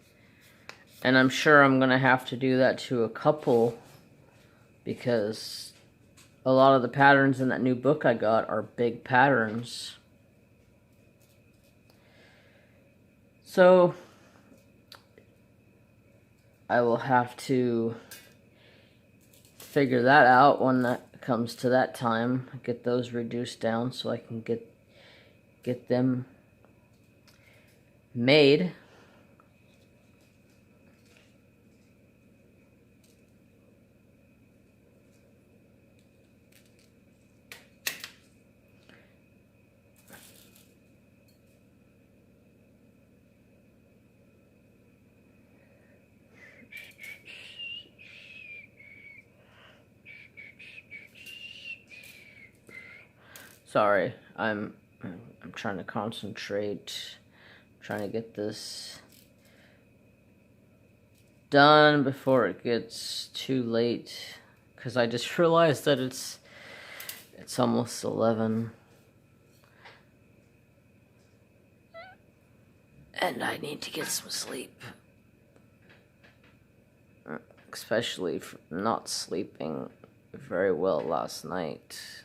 And I'm sure I'm going to have to do that to a couple, because a lot of the patterns in that new book I got are big patterns. So I will have to figure that out when that comes to that time. Get those reduced down so I can get them made. Sorry, I'm trying to concentrate, trying to get this done before it gets too late, because I just realized that it's almost 11 and I need to get some sleep, especially for not sleeping very well last night.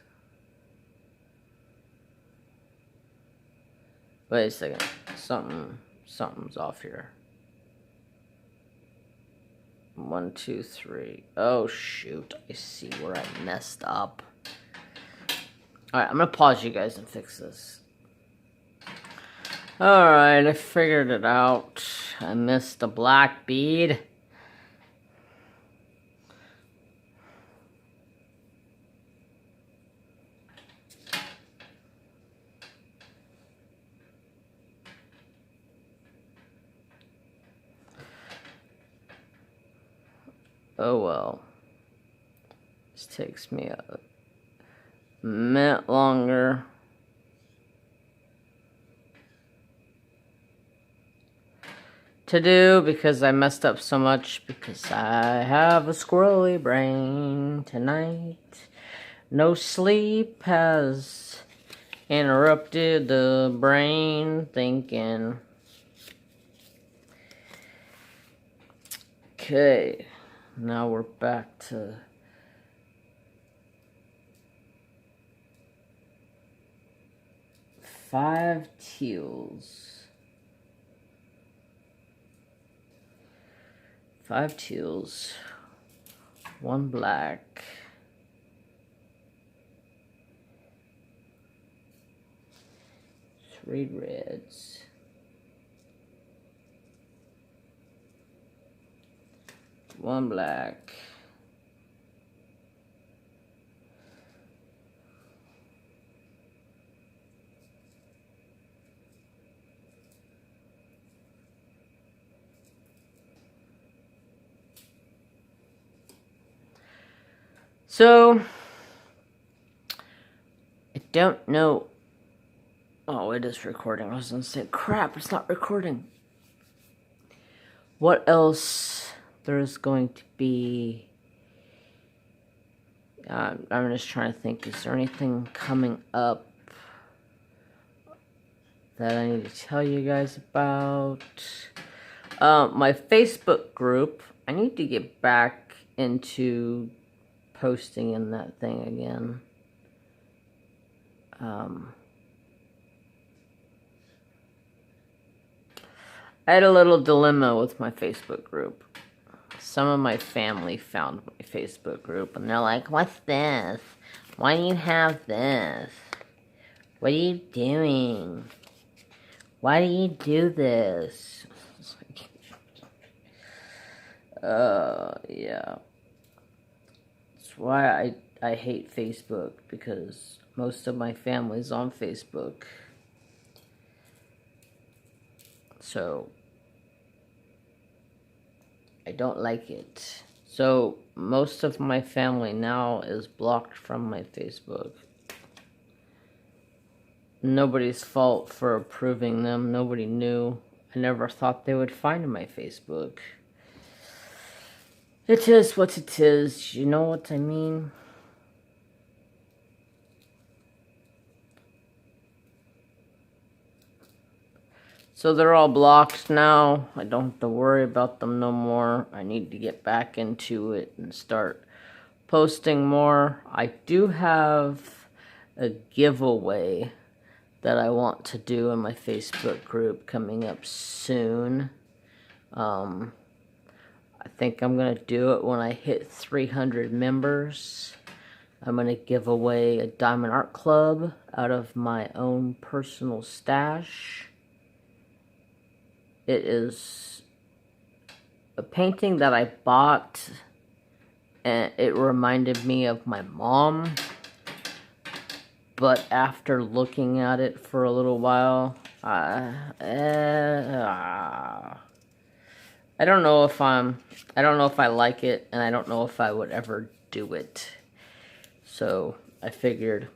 Wait a second, something's off here. 1, 2, 3. Oh shoot, I see where I messed up. Alright, I'm gonna pause you guys and fix this. Alright, I figured it out. I missed a black bead. Oh well. This takes me a minute longer. To do, because I messed up so much, because I have a squirrely brain tonight. No sleep has interrupted the brain thinking. Okay, now we're back to five teals. 5 teals, 1 black, 3 reds, 1 black, so I don't know. Oh, it is recording. I was gonna say, crap, it's not recording. What else there's going to be? I'm just trying to think. Is there anything coming up that I need to tell you guys about? My Facebook group. I need to get back into posting in that thing again. I had a little dilemma with my Facebook group. Some of my family found my Facebook group and they're like, "What's this? Why do you have this? What are you doing? Why do you do this?" Yeah. That's why I hate Facebook, because most of my family's on Facebook. So I don't like it. So most of my family now is blocked from my Facebook. Nobody's fault for approving them. Nobody knew. I never thought they would find my Facebook. It is what it is. You know what I mean? So they're all blocked now. I don't have to worry about them no more. I need to get back into it and start posting more. I do have a giveaway that I want to do in my Facebook group coming up soon. I think I'm going to do it when I hit 300 members. I'm going to give away a Diamond Art Club out of my own personal stash. It is a painting that I bought, and it reminded me of my mom. But after looking at it for a little while, I don't know if I like it, and I don't know if I would ever do it. So I figured,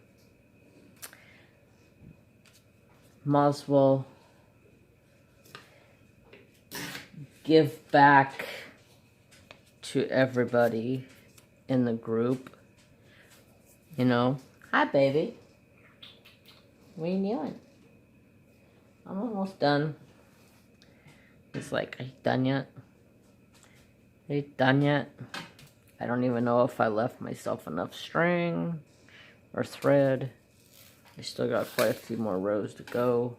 might as well give back to everybody in the group. You know, hi baby. What are you doing? I'm almost done. He's like, are you done yet? Are you done yet? I don't even know if I left myself enough string or thread. I still got quite a few more rows to go.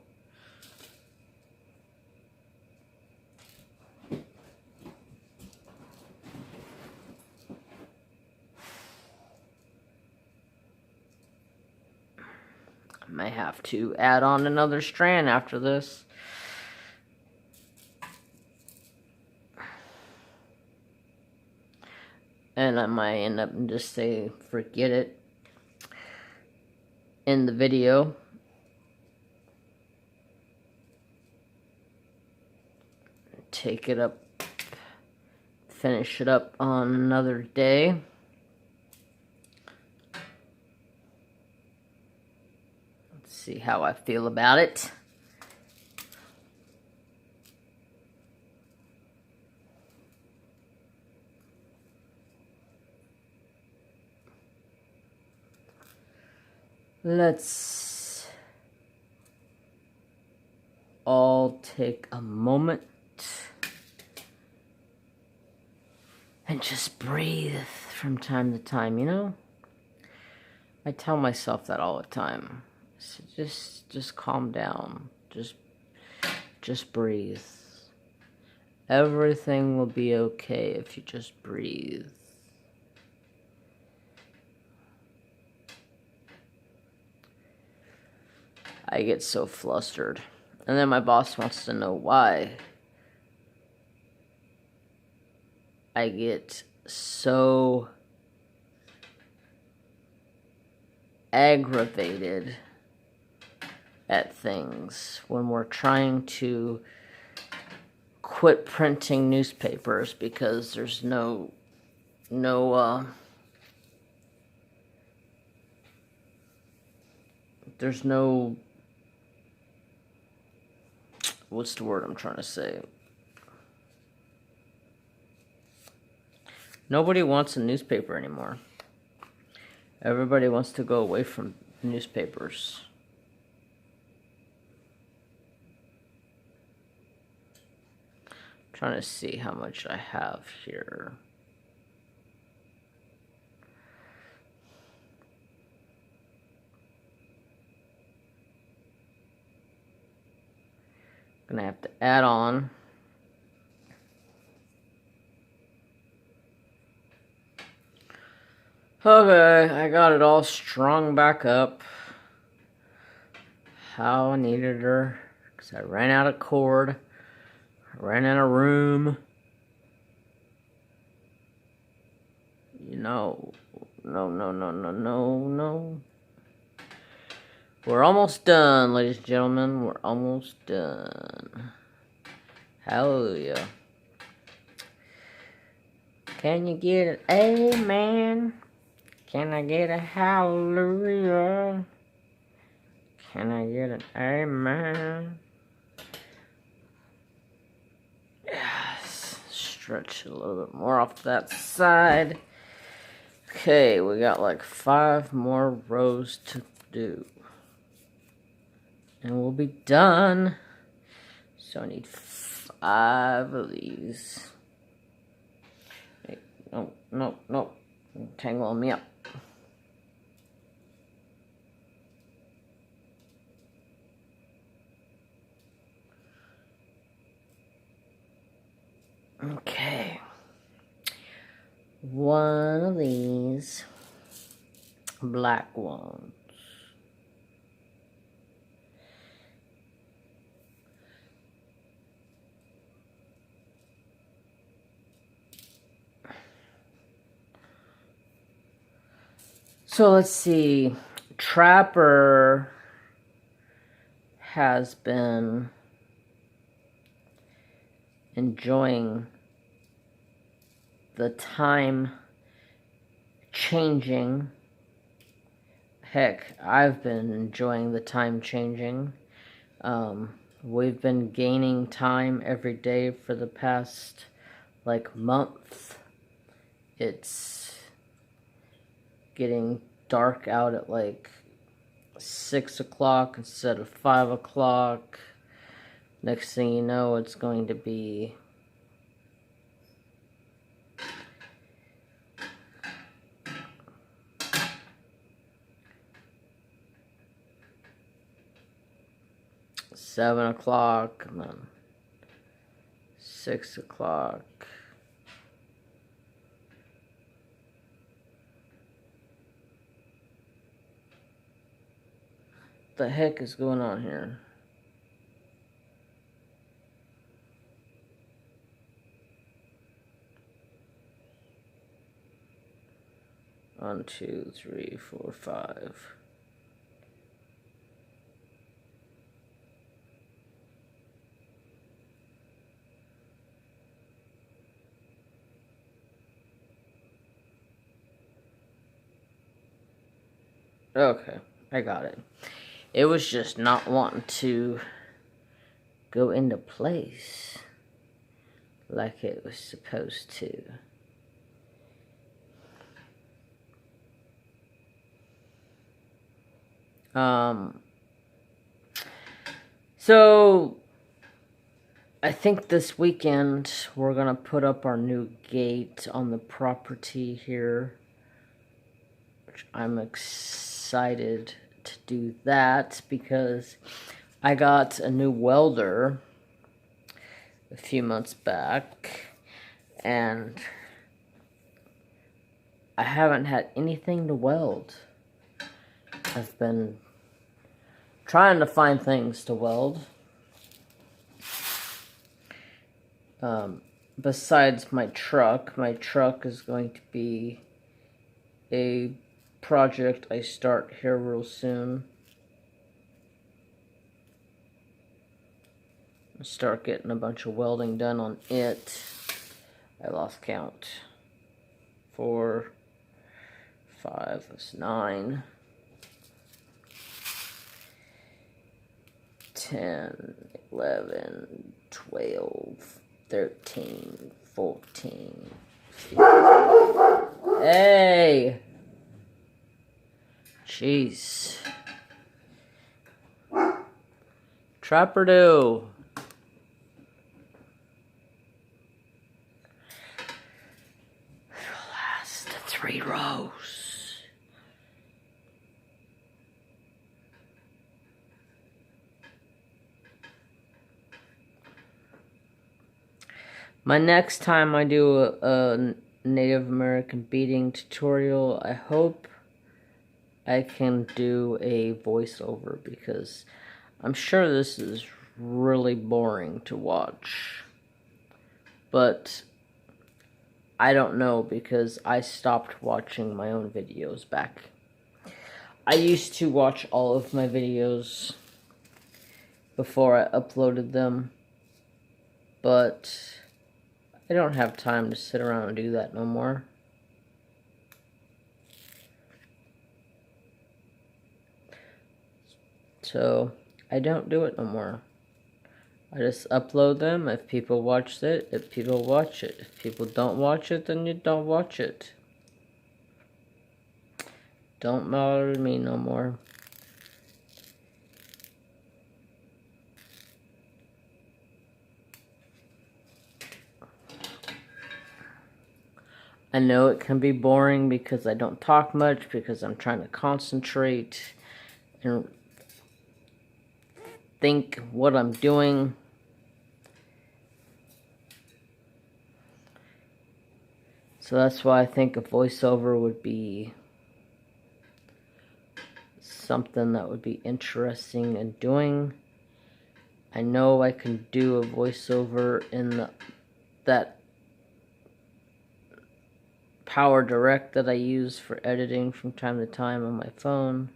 I may have to add on another strand after this. And I might end up and just say, forget it in the video. Take it up, finish it up on another day. Let's see how I feel about it. Let's all take a moment and just breathe from time to time, you know? I tell myself that all the time. So just calm down. Just breathe. Everything will be okay if you just breathe. I get so flustered. And then my boss wants to know why I get so aggravated at things when we're trying to quit printing newspapers because there's no what's the word I'm trying to say? Nobody wants a newspaper anymore. Everybody wants to go away from newspapers. I'm trying to see how much I have here. Gonna have to add on. Okay, I got it all strung back up. How I needed her, because I ran out of cord. I ran out of room. You know, no. We're almost done, ladies and gentlemen. We're almost done. Hallelujah. Can you get an amen? Can I get a hallelujah? Can I get an amen? Yes. Stretch a little bit more off that side. Okay, we got like 5 more rows to do. And we'll be done. So I need 5 of these. Wait, no, no, no. Tangling me up. Okay. 1 of these black ones. So let's see. Trapper has been enjoying the time changing. Heck, I've been enjoying the time changing. We've been gaining time every day for the past, like, month. It's getting dark out at, like, 6 o'clock instead of 5 o'clock. Next thing you know, it's going to be $7 o'clock, and then 6 o'clock. The heck is going on here? One, 2, 3, 4, 5. Okay, I got it. It was just not wanting to go into place like it was supposed to. So I think this weekend we're gonna put up our new gate on the property here, which I'm excited to do that because I got a new welder a few months back and I haven't had anything to weld. I've been trying to find things to weld. Besides my truck is going to be a project I start here real soon. I'll start getting a bunch of welding done on it. I lost count. 4, 5, that's 9. 10, 11, 12, 13, 14, 15. Hey! Jeez. Trapper do. Last 3 rows. My next time I do a Native American beading tutorial, I hope I can do a voiceover because I'm sure this is really boring to watch. But I don't know because I stopped watching my own videos back. I used to watch all of my videos before I uploaded them, but I don't have time to sit around and do that no more. So I don't do it no more. I just upload them. If people watch it, if people watch it. If people don't watch it, then you don't watch it. Don't bother me no more. I know it can be boring because I don't talk much, because I'm trying to concentrate and think what I'm doing. So that's why I think a voiceover would be something that would be interesting in doing. I know I can do a voiceover in that Power Direct that I use for editing from time to time on my phone.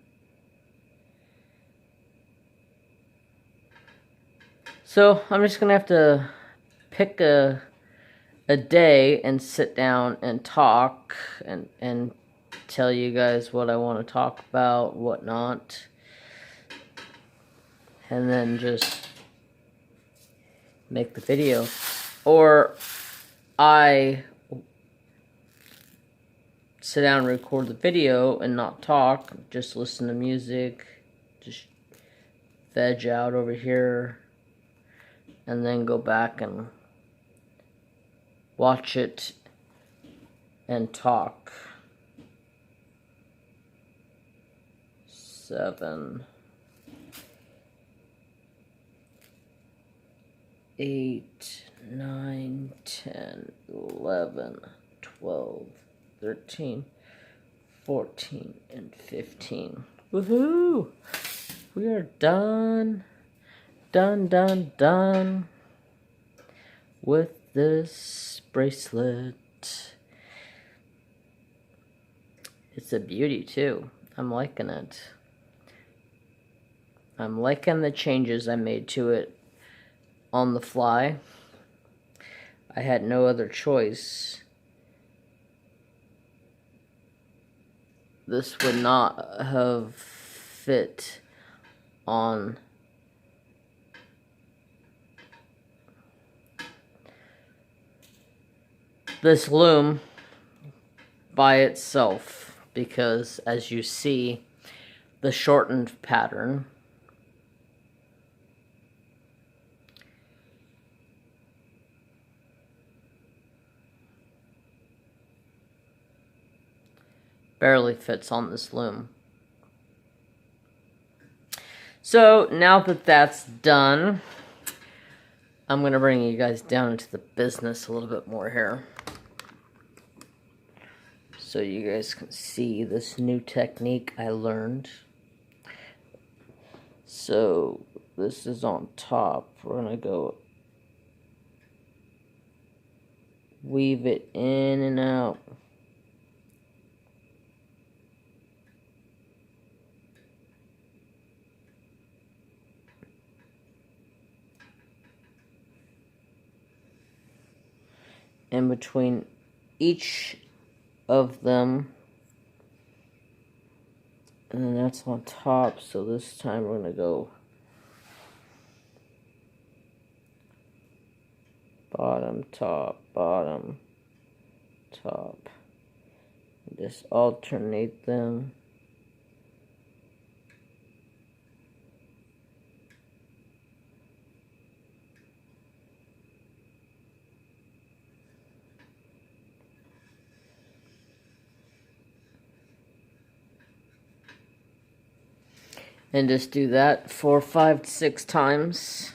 So I'm just gonna have to pick a day and sit down and talk and tell you guys what I want to talk about, what not, and then just make the video. Or I sit down and record the video and not talk, just listen to music, just veg out over here, and then go back and watch it and talk. 7, 8, 9, 10, 11, 12, 13, 14, and 15. Woohoo! We are done. Done with this bracelet. It's a beauty too. I'm liking it. I'm liking the changes I made to it on the fly. I had no other choice. This would not have fit on this loom by itself, because as you see, the shortened pattern barely fits on this loom. So now that that's done, I'm going to bring you guys down into the business a little bit more here, so you guys can see this new technique I learned. So this is on top. We're going to go weave it in and out. In between each of them, and then that's on top. So this time we're going to go bottom, top, bottom, top. Just alternate them. And just do that 4, 5, 6 times.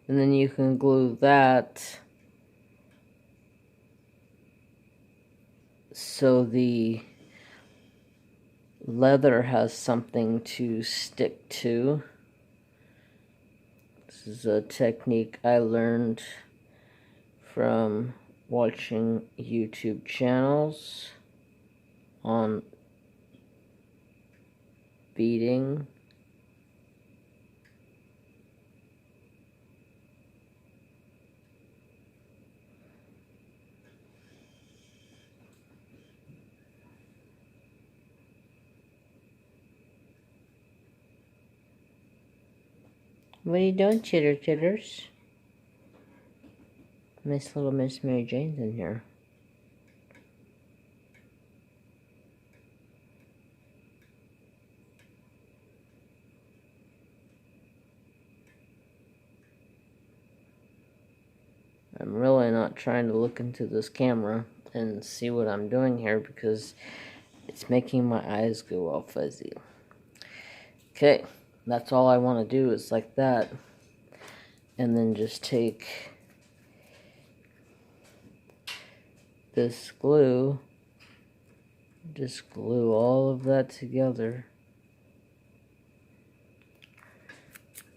And then you can glue that so the leather has something to stick to. This is a technique I learned from watching YouTube channels on beading. What are you doing, chitters? Miss Mary Jane's in here. not trying to look into this camera and see what I'm doing here because it's making my eyes go all fuzzy. Okay, that's all I want to do is like that. And then just take this glue, just glue all of that together.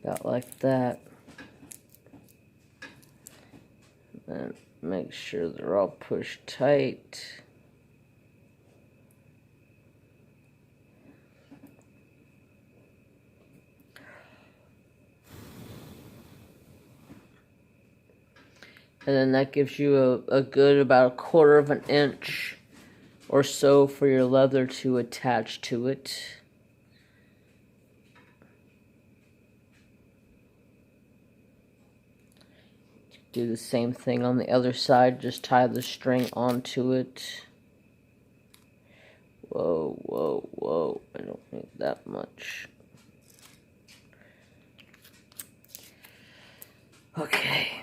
About like that. And make sure they're all pushed tight. And then that gives you a good about 1/4 of an inch or so for your leather to attach to it. Do the same thing on the other side, just tie the string onto it. Whoa, whoa, whoa, I don't need that much. Okay.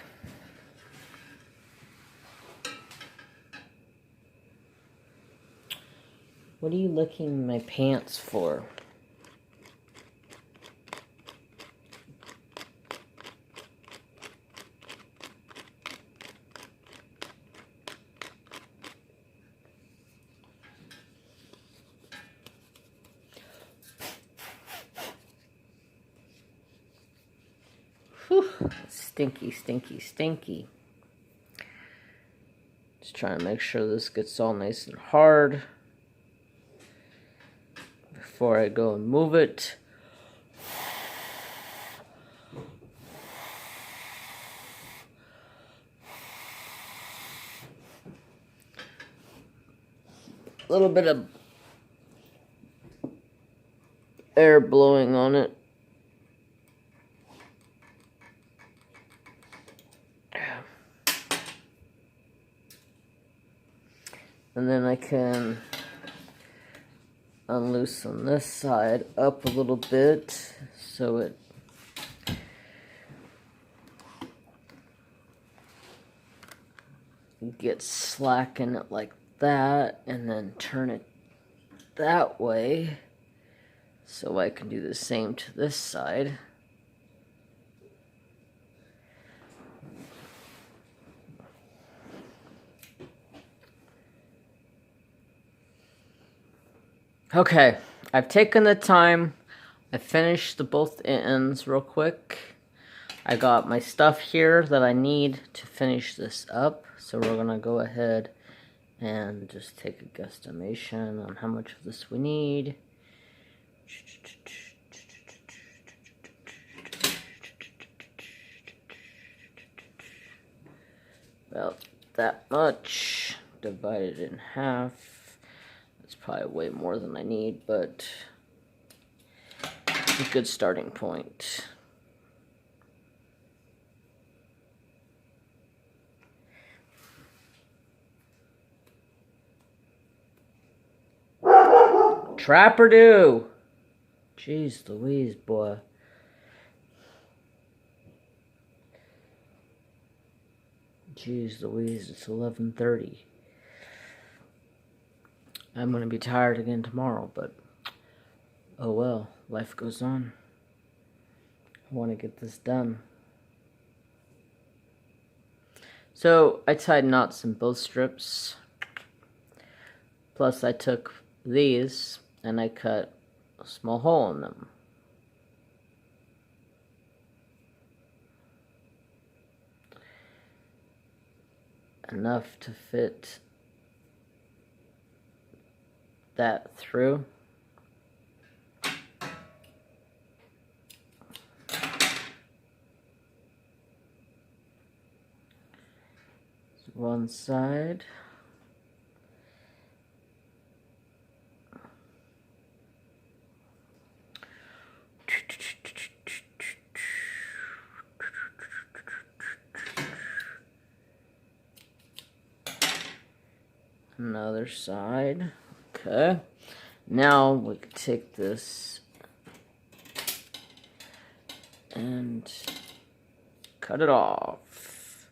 What are you licking my pants for? Whew, stinky, stinky, stinky. Just trying to make sure this gets all nice and hard before I go and move it. A little bit of air blowing on it. And then I can unloosen this side up a little bit so it gets slack in it like that, and then turn it that way so I can do the same to this side. Okay, I've taken the time. I finished the both ends real quick. I got my stuff here that I need to finish this up. So we're gonna go ahead and just take a guesstimation on how much of this we need. About that much, divided in half. It's probably way more than I need, but it's a good starting point. Trapper do. Jeez Louise, boy. Jeez Louise, it's 11:30. I'm going to be tired again tomorrow, but oh well, life goes on. I want to get this done. So I tied knots in both strips. Plus I took these and I cut a small hole in them. Enough to fit that through. One side. Another side. Okay. Now we can take this and cut it off.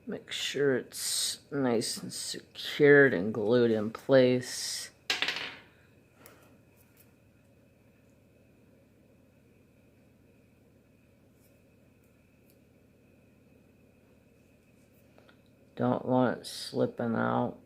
Make sure it's nice and secured and glued in place. Don't want it slipping out.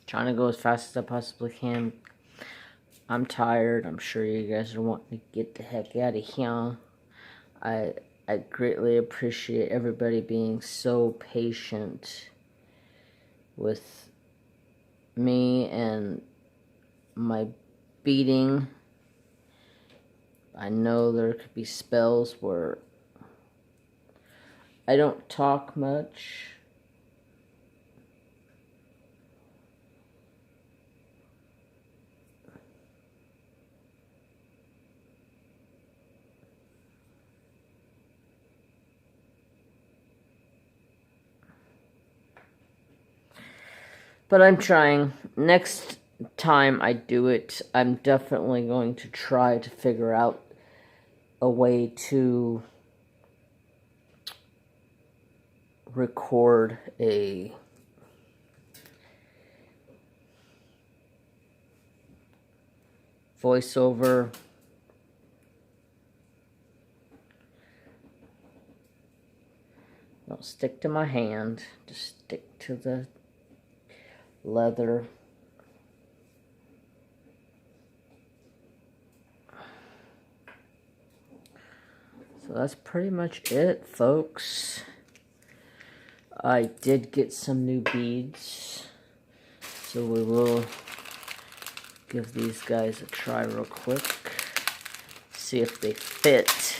Trying to go as fast as I possibly can. I'm tired. I'm sure you guys are wanting to get the heck out of here. I greatly appreciate everybody being so patient with me and my beading. I know there could be spells where I don't talk much. But I'm trying. Next time I do it, I'm definitely going to try to figure out a way to record a voiceover. Don't stick to my hand, just stick to the leather. So that's pretty much it, folks. I did get some new beads, so we will give these guys a try real quick, see if they fit.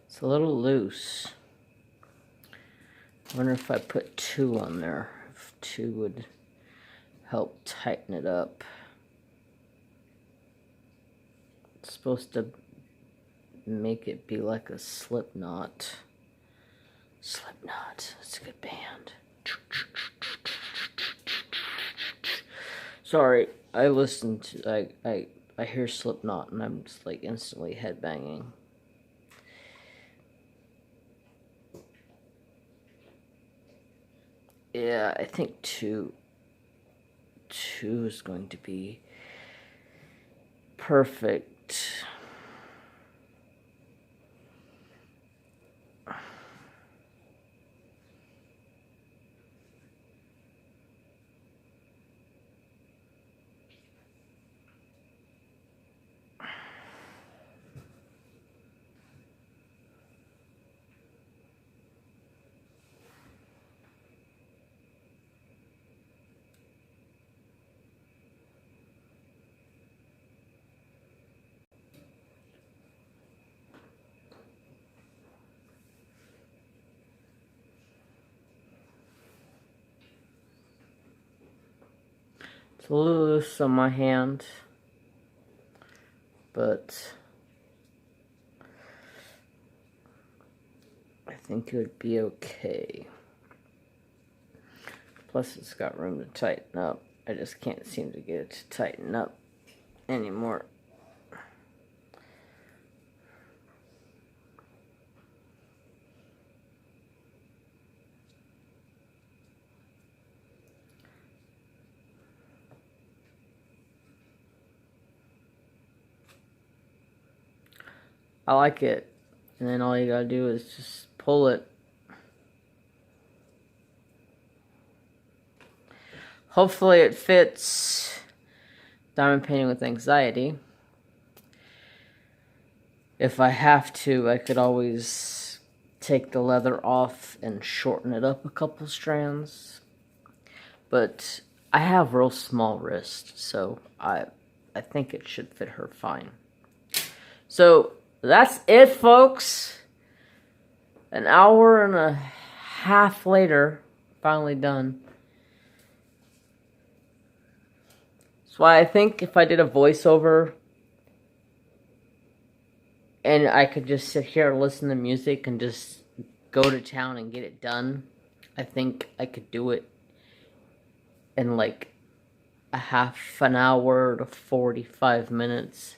It's a little loose. I wonder if I put 2 on there, if 2 would help tighten it up. It's supposed to make it be like a slip knot. Slipknot, that's a good band. Sorry, I listen to, I hear Slipknot and I'm just like instantly headbanging. Yeah, I think 2 is going to be perfect. It's a little loose on my hand, but I think it would be okay. Plus it's got room to tighten up. I just can't seem to get it to tighten up anymore. I like it. And then all you gotta do is just pull it. Hopefully it fits. Diamond painting with anxiety. If I have to, I could always take the leather off and shorten it up a couple strands. But I have real small wrists, so I think it should fit her fine. So that's it, folks. An hour and a half later, finally done. That's why I think if I did a voiceover and I could just sit here and listen to music and just go to town and get it done, I think I could do it in like a half an hour to 45 minutes.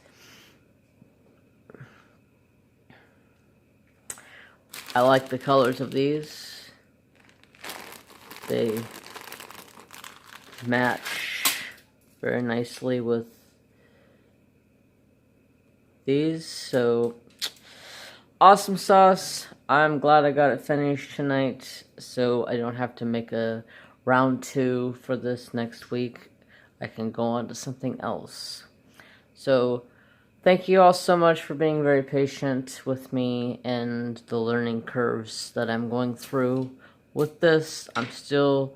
I like the colors of these. They match very nicely with these. So, awesome sauce. I'm glad I got it finished tonight, so I don't have to make a round 2 for this next week. I can go on to something else. So, thank you all so much for being very patient with me and the learning curves that I'm going through with this. I'm still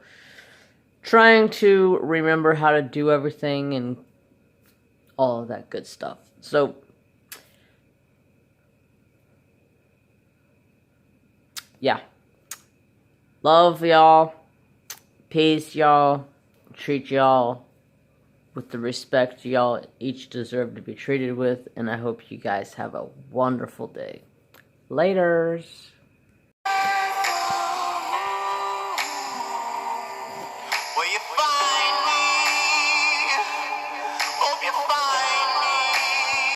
trying to remember how to do everything and all of that good stuff. So, yeah. Love y'all. Peace, y'all. Treat y'all with the respect y'all each deserve to be treated with, and I hope you guys have a wonderful day. Laters. Where you find